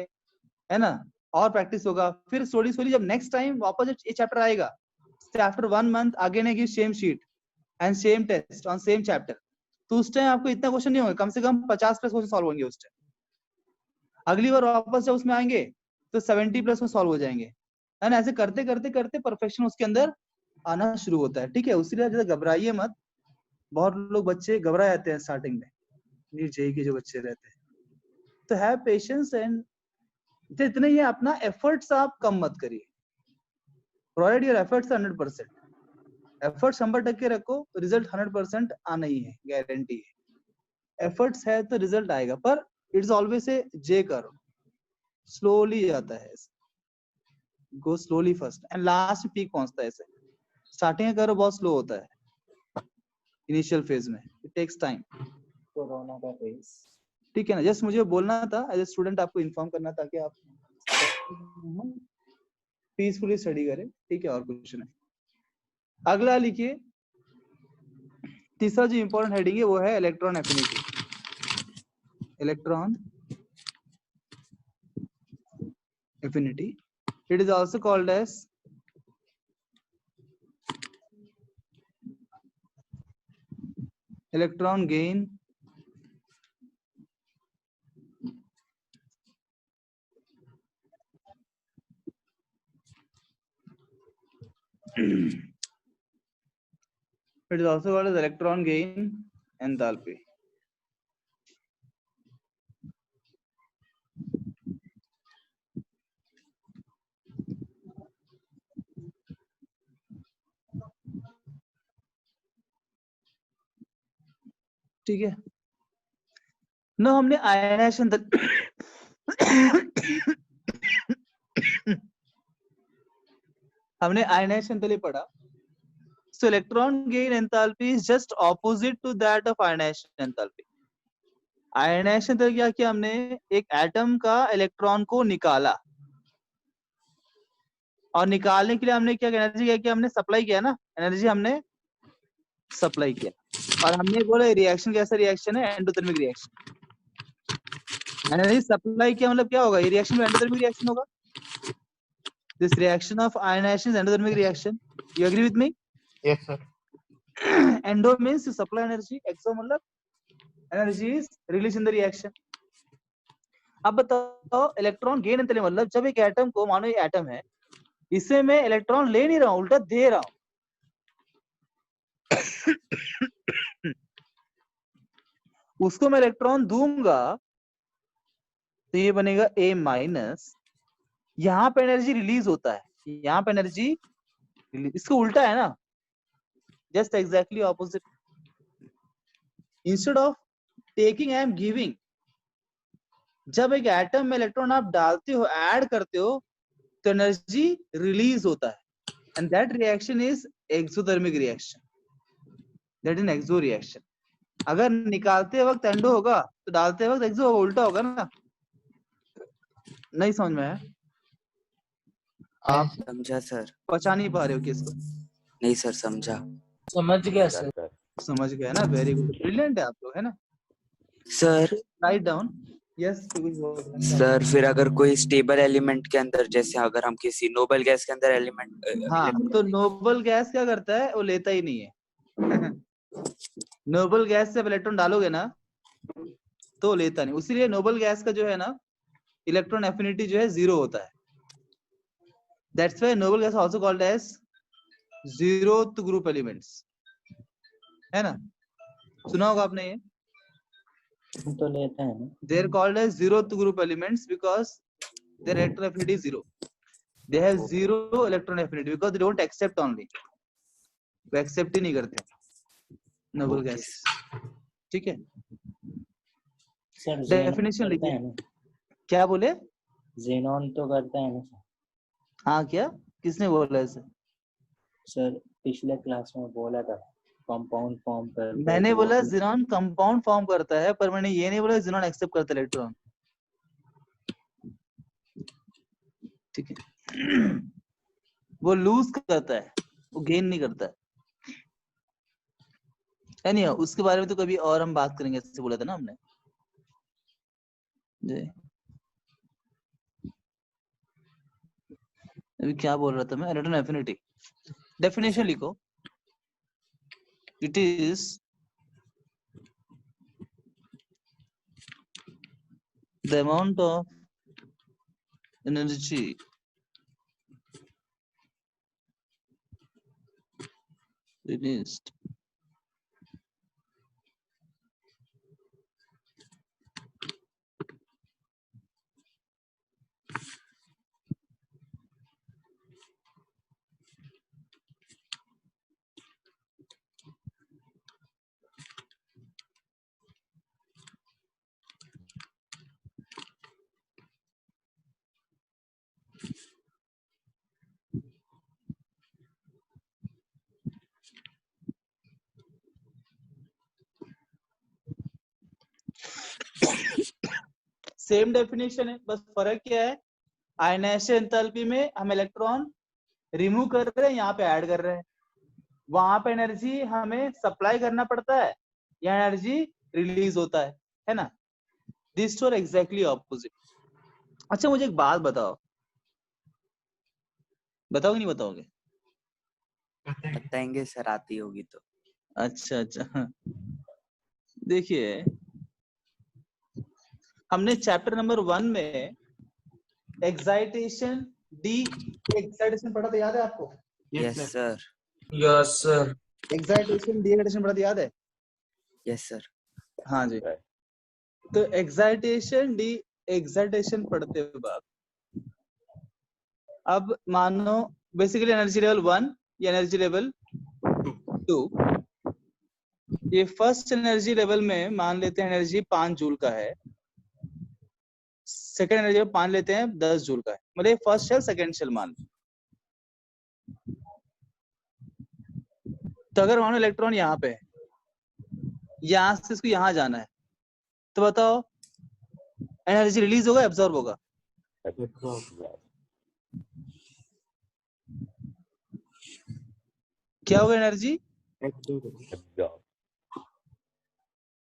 है ना, और प्रैक्टिस होगा। फिर स्लोली जब नेक्स्ट टाइम वापस ये चैप्टर आएगा, after 1 month again I give same sheet and same test on same chapter, तो उस टाइम आपको इतना क्वेश्चन नहीं होगा, कम से कम 50 प्लस क्वेश्चन सॉल्व होंगे उस टाइम। अगली बार वापस जब उसमें आएंगे तो 70 प्लस में सॉल्व हो जाएंगे, है ना। ऐसे करते करते परफेक्शन उसके अंदर आना शुरू होता है, ठीक है। उसीलिए जैसे घबराइए मत। बहुत लोग बच्चे घबरा जाते हैं स्टार्टिंग में, नीट जेईई के जो बच्चे रहते हैं, तो हैव पेशेंस एंड इतने ही अपना एफर्ट्स आप कम मत करिए। Provide your efforts 100%। एफर्ट्स 100% रखो, रिजल्ट 100% आना ही है, गारंटी है। एफर्ट्स है तो रिजल्ट आएगा, पर इट्स ऑलवेज ए जे करो, स्लोली जाता है, गो slowly first and last peak पहुंचता है। ऐसे स्टार्टिंग करो बहुत स्लो होता है इनिशियल फेज में, इट टेक्स टाइम। कोरोना का फेज, ठीक है ना। जस्ट मुझे बोलना था एज ए स्टूडेंट, आपको इन्फॉर्म करना था कि आप पीसफुली स्टडी करें, ठीक है, और कुछ नहीं। अगला लिखिए, तीसरा जो इंपॉर्टेंट हेडिंग है वो है electron affinity. Electron affinity, it is also called as electron gain, it is also called as electron gain enthalpy. ठीक है ना। हमने आयनाइजेशन हमने आयनाइजेशन तले पढ़ा। So electron gain enthalpy is just opposite to that of ionization enthalpy. Ionization तले क्या किया हमने, एक एटम का इलेक्ट्रॉन को निकाला, और निकालने के लिए हमने क्या एनर्जी क्या किया, हमने सप्लाई किया ना, एनर्जी हमने सप्लाई किया। और हमने बोला रिएक्शन कैसा रिएक्शन है, एंडोथर्मिक रिएक्शन। एनर्जी सप्लाई किया मतलब क्या होगा, ये रिएक्शन में एंडोथर्मिक रिएक्शन होगा। This reaction of ionization is endothermic reaction. You agree with me? Yes, sir. Endo means you supply energy, exo मतलब energy is released in the reaction. अब बताओ इलेक्ट्रॉन गेन अंतले मतलब जब एक एटम को, मानो ये एटम है, इसे मैं इलेक्ट्रॉन ले नहीं रहा हूं, उल्टा दे रहा हूं। उसको मैं इलेक्ट्रॉन दूंगा तो ये बनेगा A माइनस, यहाँ पे एनर्जी रिलीज होता है, यहाँ पे एनर्जी, इसको उल्टा है ना, just exactly opposite. Instead of taking I am giving. जब एक एटम में इलेक्ट्रॉन आप डालते हो, ऐड करते हो, तो एनर्जी रिलीज होता है, and that reaction is exothermic reaction, that is exo reaction. अगर निकालते वक्त एंडो होगा तो डालते वक्त एक्सो होगा, उल्टा होगा ना। नहीं समझ में आया? आप समझा सर? पहचान नहीं पा रहे हो किसको? नहीं सर, समझा। समझ गया सर। समझ गए ना, वेरी गुड, ब्रिलियंट है आप लोग, है ना। Sir write down. Yes sir, फिर अगर कोई स्टेबल एलिमेंट के अंदर, जैसे अगर हम किसी नोबल गैस के अंदर एलिमेंट, हाँ, तो नोबल गैस क्या करता है, वो लेता ही नहीं है। नोबल गैस से इलेक्ट्रॉन डालोगे ना तो लेता नहीं, उसीलिए नोबल गैस का जो है ना इलेक्ट्रॉन एफिनिटी जो है 0 होता है। That's why noble gas also called as zeroth group elements, है ना। सुना होगा आपने ये? तो लेता है ना। They are called as zeroth group elements because their electron affinity is 0. They have 0 electron affinity because they don't accept only. वो accept ही नहीं करते noble gas। ठीक है, सर डेफिनेशन करता लिखिए। है ना, क्या बोले? जेनॉन तो करता है ना सर। हाँ, क्या किसने बोला ऐसे? सर पिछले क्लास में बोला था कंपाउंड फॉर्म करता है। मैंने तो वो बोला भी- जिनॉन कंपाउंड फॉर्म करता है, पर मैंने ये नहीं बोला जिनॉन एक्सेप्ट करता है इलेक्ट्रॉन। ठीक है। वो लूज करता है, वो गेन नहीं करता है। नहीं, उसके बारे में तो कभी और हम बात करेंगे, ऐसे बोला था ना हमने जी। अभी क्या बोल रहा था मैं? इलेक्ट्रॉन एफिनिटी डेफिनेशन लिखो। It is the amount of energy released same definition है, बस फर्क क्या है, आयनाइजेशन एंथैल्पी में हम इलेक्ट्रॉन रिमूव कर रहे हैं, यहाँ पे ऐड कर रहे हैं। वहां पे एनर्जी हमें सप्लाई करना पड़ता है, यहाँ एनर्जी रिलीज होता है ना। This two are exactly opposite. अच्छा, मुझे एक बात बताओ, बताओगे नहीं बताओगे? बताएंगे सर, आती होगी तो। अच्छा अच्छा, देखिए हमने चैप्टर नंबर 1 में एक्साइटेशन डी एक्साइटेशन पढ़ा था, याद है आपको? Yes sir. Yes sir. Excitation D excitation पढ़ा था, याद है? Yes sir. हाँ जी। तो एक्साइटेशन डी एक्साइटेशन पढ़ते वक्त अब मानो बेसिकली एनर्जी लेवल 1 या एनर्जी लेवल 2, ये फर्स्ट एनर्जी लेवल में मान लेते हैं एनर्जी 5 जूल का है, सेकेंड एनर्जी में मान लेते हैं 10 जूल का है, मतलब फर्स्ट शेल सेकेंड शेल मान। तो अगर मानो इलेक्ट्रॉन यहाँ पे है, यहाँ से इसको यहाँ जाना है, तो बताओ एनर्जी रिलीज होगा एब्जॉर्ब होगा? क्या होगा? एनर्जी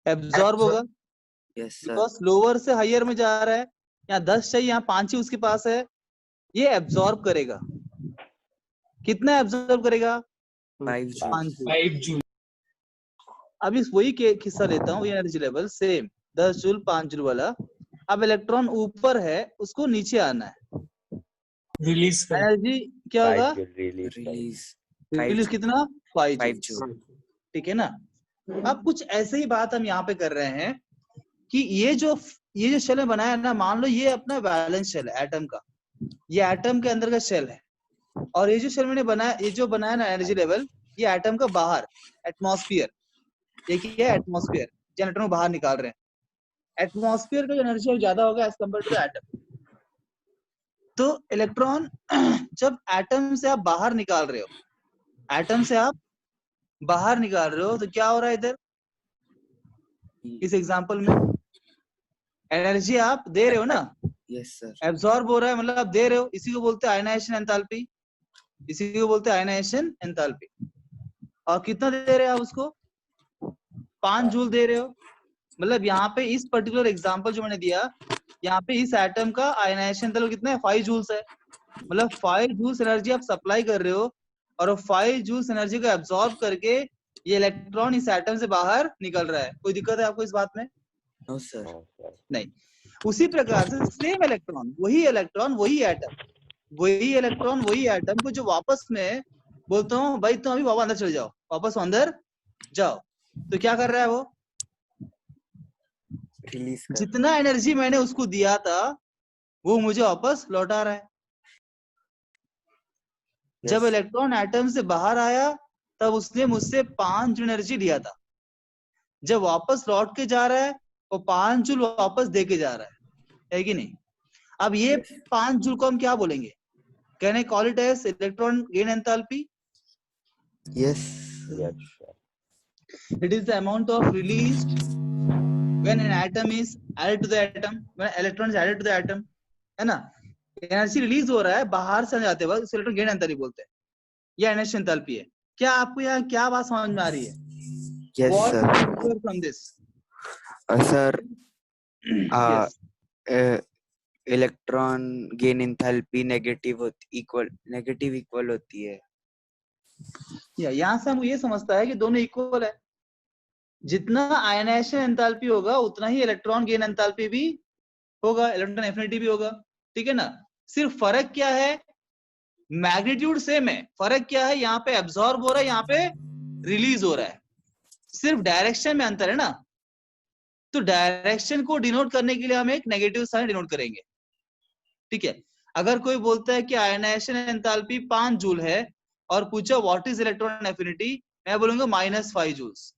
एब्जॉर्ब होगा, यस सर। बिकॉज लोअर से हायर में जा रहा है। यहाँ 10 चाहिए, यहाँ 5 ही उसके पास है, ये एब्जॉर्ब करेगा। कितना एब्जॉर्ब करेगा? 5 जूल। 5 जूल। 5 जूल। अभी वही के किस्सा लेता हूँ, ये energy level same 10 joule 5 joule वाला। अब इलेक्ट्रॉन ऊपर है, उसको नीचे आना है, रिलीज कर एनर्जी क्या होगा? रिलीज रिलीज कितना? 5 5 जूल। जूल। ठीक है ना। अब कुछ ऐसे ही बात हम यहाँ पे कर रहे हैं कि ये जो शेल में बनाया है ना, मान लो ये अपना बैलेंस शेल है एटम का, ये एटम के अंदर का शेल है, और ये जो शेल मैंने बनाया, ये जो बनाया ना एनर्जी लेवल, ये एटम का बाहर एटमॉस्फेयर, ये क्या है? एटमॉस्फेयर, जो इलेक्ट्रॉन बाहर निकाल रहे हैं। एटमॉस्फेयर का एनर्जी ज्यादा होगा एज कम्पेयर टू एटम। तो इलेक्ट्रॉन जब एटम से आप बाहर निकाल रहे हो, एटम से आप बाहर निकाल रहे हो, तो क्या हो रहा है इधर इस एग्जांपल में? एनर्जी आप दे रहे हो ना, यस सर। एब्सॉर्ब हो रहा है, मतलब आप दे रहे हो। इसी को बोलते हैं आयनाइजेशन एंथैल्पी, इसी को बोलते हैं आयनाइजेशन एंथैल्पी। और कितना दे रहे हो आप उसको? 5 जूल दे रहे हो। मतलब यहाँ पे इस पर्टिकुलर एग्जांपल जो मैंने दिया, यहाँ पे इस एटम का आयनाइजेशन एंथैल्पी कितना है? 5 जूल्स है। मतलब 5 जूल्स एनर्जी आप सप्लाई कर रहे हो, और 5 जूल्स एनर्जी को एब्सॉर्ब करके ये इलेक्ट्रॉन इस एटम से बाहर निकल रहा है। कोई दिक्कत है आपको इस बात में? No sir. नहीं। उसी प्रकार से सेम इलेक्ट्रॉन, वही एटम, वही इलेक्ट्रॉन वही एटम को जो वापस में बोलता हूँ भाई तुम अभी वापस अंदर चले जाओ, वापस अंदर जाओ, तो क्या कर रहा है वो? रिलीज कर। जितना एनर्जी मैंने उसको दिया था वो मुझे वापस लौटा रहा है। जब इलेक्ट्रॉन एटम से बाहर आया तब उसने मुझसे 5 जूल एनर्जी लिया था, जब वापस लौट के जा रहा है वो 5 जूल वापस दे के जा रहा है कि नहीं? अब ये 5 जूल को हम क्या बोलेंगे? Can I call it as electron gain enthalpy? Yes. It is the amount of released when an atom is added to the atom, when electron is added to the atom, है ना? एनर्जी रिलीज हो रहा है बाहर से जाते वक्त, उसे इलेक्ट्रॉन गेन एंथैल्पी बोलते हैं, या आयनाइजेशन एंथैल्पी है। क्या आपको यहाँ क्या बात समझ में आ रही है? Yes What sir. is clear from this? Sir Yes. Electron gain enthalpy negative equal होती है। यहाँ से हम ये समझता है कि दोनों इक्वल है। जितना आयनाइजेशन एंथैल्पी होगा उतना ही इलेक्ट्रॉन गेन एंथैल्पी भी होगा, इलेक्ट्रॉन एफिनिटी भी होगा। ठीक है ना। सिर्फ फर्क क्या है? मैग्नीट्यूड सेम है, फर्क क्या है? यहाँ पे एब्सॉर्ब हो रहा है, यहाँ पे रिलीज हो रहा है, सिर्फ डायरेक्शन में अंतर है ना। तो डायरेक्शन को डिनोट करने के लिए हम एक नेगेटिव साइन डिनोट करेंगे। ठीक है। अगर कोई बोलता है कि आयनाइजेशन एंथैल्पी 5 जूल है और पूछा व्हाट इज इलेक्ट्रॉन एफिनिटी, मैं बोलूंगा -5 जूल्स।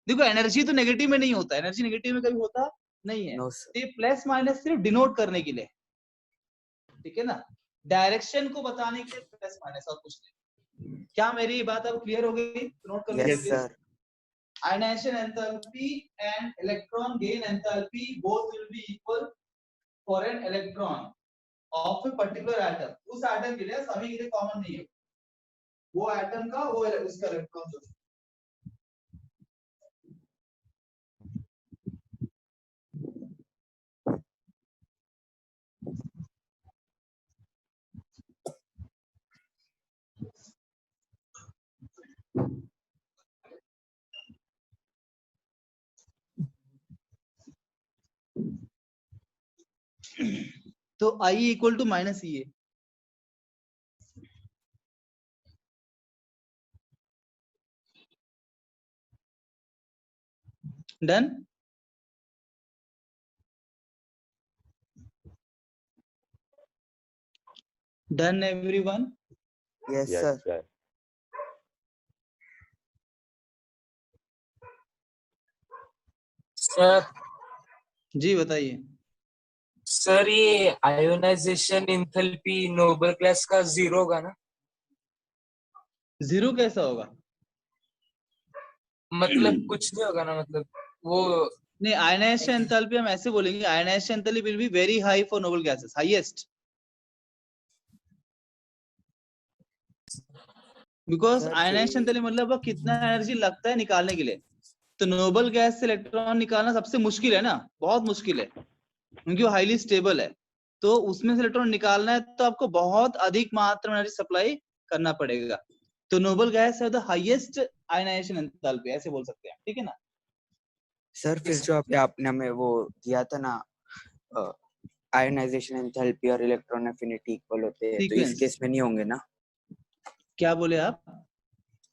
देखो एनर्जी तो नेगेटिव में नहीं होता, एनर्जी नेगेटिव में कभी होता नहीं है। नो ये प्लस माइनस सिर्फ डिनोट करने के लिए, ठीक है ना, डायरेक्शन को बताने के लिए प्लस माइनस, और कुछ नहीं। क्या मेरी बात अब क्लियर हो गई? नोट कर लीजिए। Yes sir. Ionization enthalpy and electron gain enthalpy both will be equal for an electron of a particular atom. उस एटम के लिए, सभी के लिए कॉमन नहीं है, वो एटम का वो उसका इलेक्ट्रॉन जो तो I equal to minus E है। Done. Done everyone? Yes sir. Sir ji बताइए। सर ये आयोनाइजेशन एंथैल्पी नोबल क्लास का 0 होगा ना? जीरो कैसा होगा? मतलब कुछ नहीं होगा ना, मतलब वो नहीं, आयनाइजेशन एंथैल्पी हम ऐसे बोलेंगे, ionization enthalpy will be very high for noble gases, highest, because ionization enthalpy मतलब वो कितना एनर्जी लगता है निकालने के लिए। तो नोबल गैस से इलेक्ट्रॉन निकालना सबसे मुश्किल है ना, बहुत मुश्किल है, क्योंकि वो हाईली स्टेबल है। तो उसमें से इलेक्ट्रॉन निकालना है तो आपको बहुत अधिक मात्रा में एनर्जी सप्लाई करना पड़ेगा। तो नोबल गैस है द हाईएस्ट आयनाइजेशन एंथैल्पी, ऐसे बोल सकते हैं। ठीक है ना सर फिर जो आपने हमें वो दिया था ना आयोनाइजेशन एंथैल्पी और इलेक्ट्रॉन एफिनिटी इक्वल होते हैं, तो इस Sequence. केस में नहीं होंगे ना? क्या बोले आप?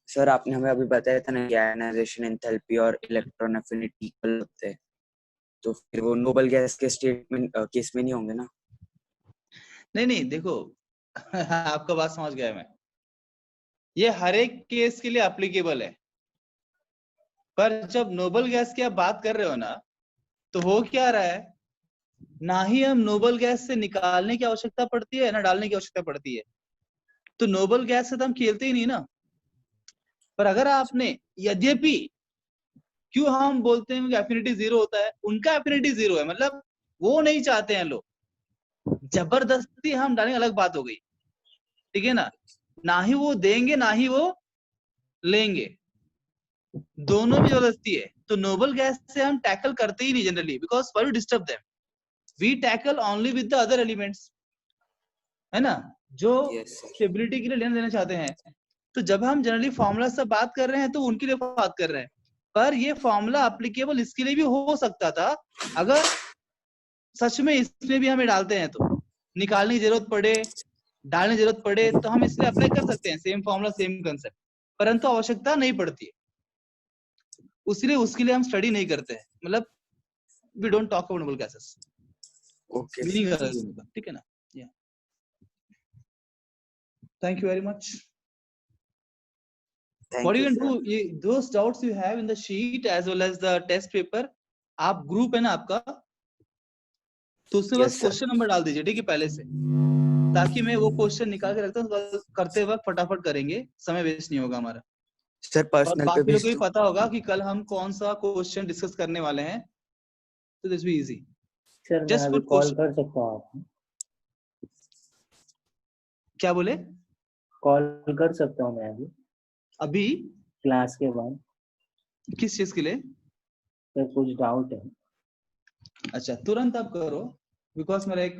सर आपने हमें अभी बताया था ना कि आयोनाइजेशन एंथैल्पी और इलेक्ट्रॉन एफिनिटी इक्वल होते हैं, तो फिर वो नोबल गैस के स्टेटमेंट केस में नहीं होंगे ना? नहीं देखो आपका बात समझ गया मैं। ये हर एक केस के लिए एप्लीकेबल है, पर जब नोबल गैस की आप बात कर रहे हो ना, तो हो क्या रहा है, ना ही हम नोबल गैस से निकालने की आवश्यकता पड़ती है ना डालने की आवश्यकता पड़ती है, तो नोबल गैस से तो हम खेलते ही नहीं ना। पर अगर आपने, यद्यपि क्यों हम बोलते हैं कि एफिनिटी 0 होता है, उनका एफिनिटी 0 है, मतलब वो नहीं चाहते हैं लोग, जबरदस्ती हम डालेंगे अलग बात हो गई, ठीक है ना। ना ही वो देंगे ना ही वो लेंगे, दोनों भी जबरदस्ती है। तो नोबल गैस से हम टैकल करते ही नहीं generally, because why to disturb them, we tackle only with the other elements, है ना, जो स्टेबिलिटी के लिए लेना देना चाहते हैं। तो जब हम जनरली फॉर्मूला से बात कर रहे हैं तो उनके लिए बात कर रहे हैं, पर ये फॉर्मूला एप्लीकेबल इसके लिए भी हो सकता था अगर सच में इसमें भी हमें डालते हैं, तो निकालने की जरूरत पड़े, डालने की जरूरत पड़े, तो हम इसलिए अप्लाई कर सकते हैं, सेम फॉर्मूला सेम कंसेप्ट, परंतु आवश्यकता नहीं पड़ती है, उसलिए उसके लिए हम स्टडी नहीं करते हैं, मतलब we don't talk about noble gases. Okay meaning अलग होगा, ठीक है ना। या thank you very much. What you can do, those doubts you have in the sheet as well as the test paper, आप ग्रुप है ना आपका, तो उसमें बस क्वेश्चन नंबर डाल दीजिए, ठीक है, पहले से, ताकि मैं वो क्वेश्चन निकाल के रखता हूँ, करते वक्त फटाफट करेंगे, समय वेस्ट नहीं होगा हमारा। सर पर्सनल पे बाकी भेज लोगों को भी दो। पता होगा कि कल हम कौन सा क्वेश्चन डिस्कस करने वाले हैं, तो दिस बी इजी। सर मैं अभी कॉल कर सकता हूँ आपको? क्या बोले? कॉल कर सकता हूँ मैं अभी क्लास के बाद? किस चीज के लिए? सर कुछ डाउट है। अच्छा, तुरंत आप करो, बिकॉज मेरा एक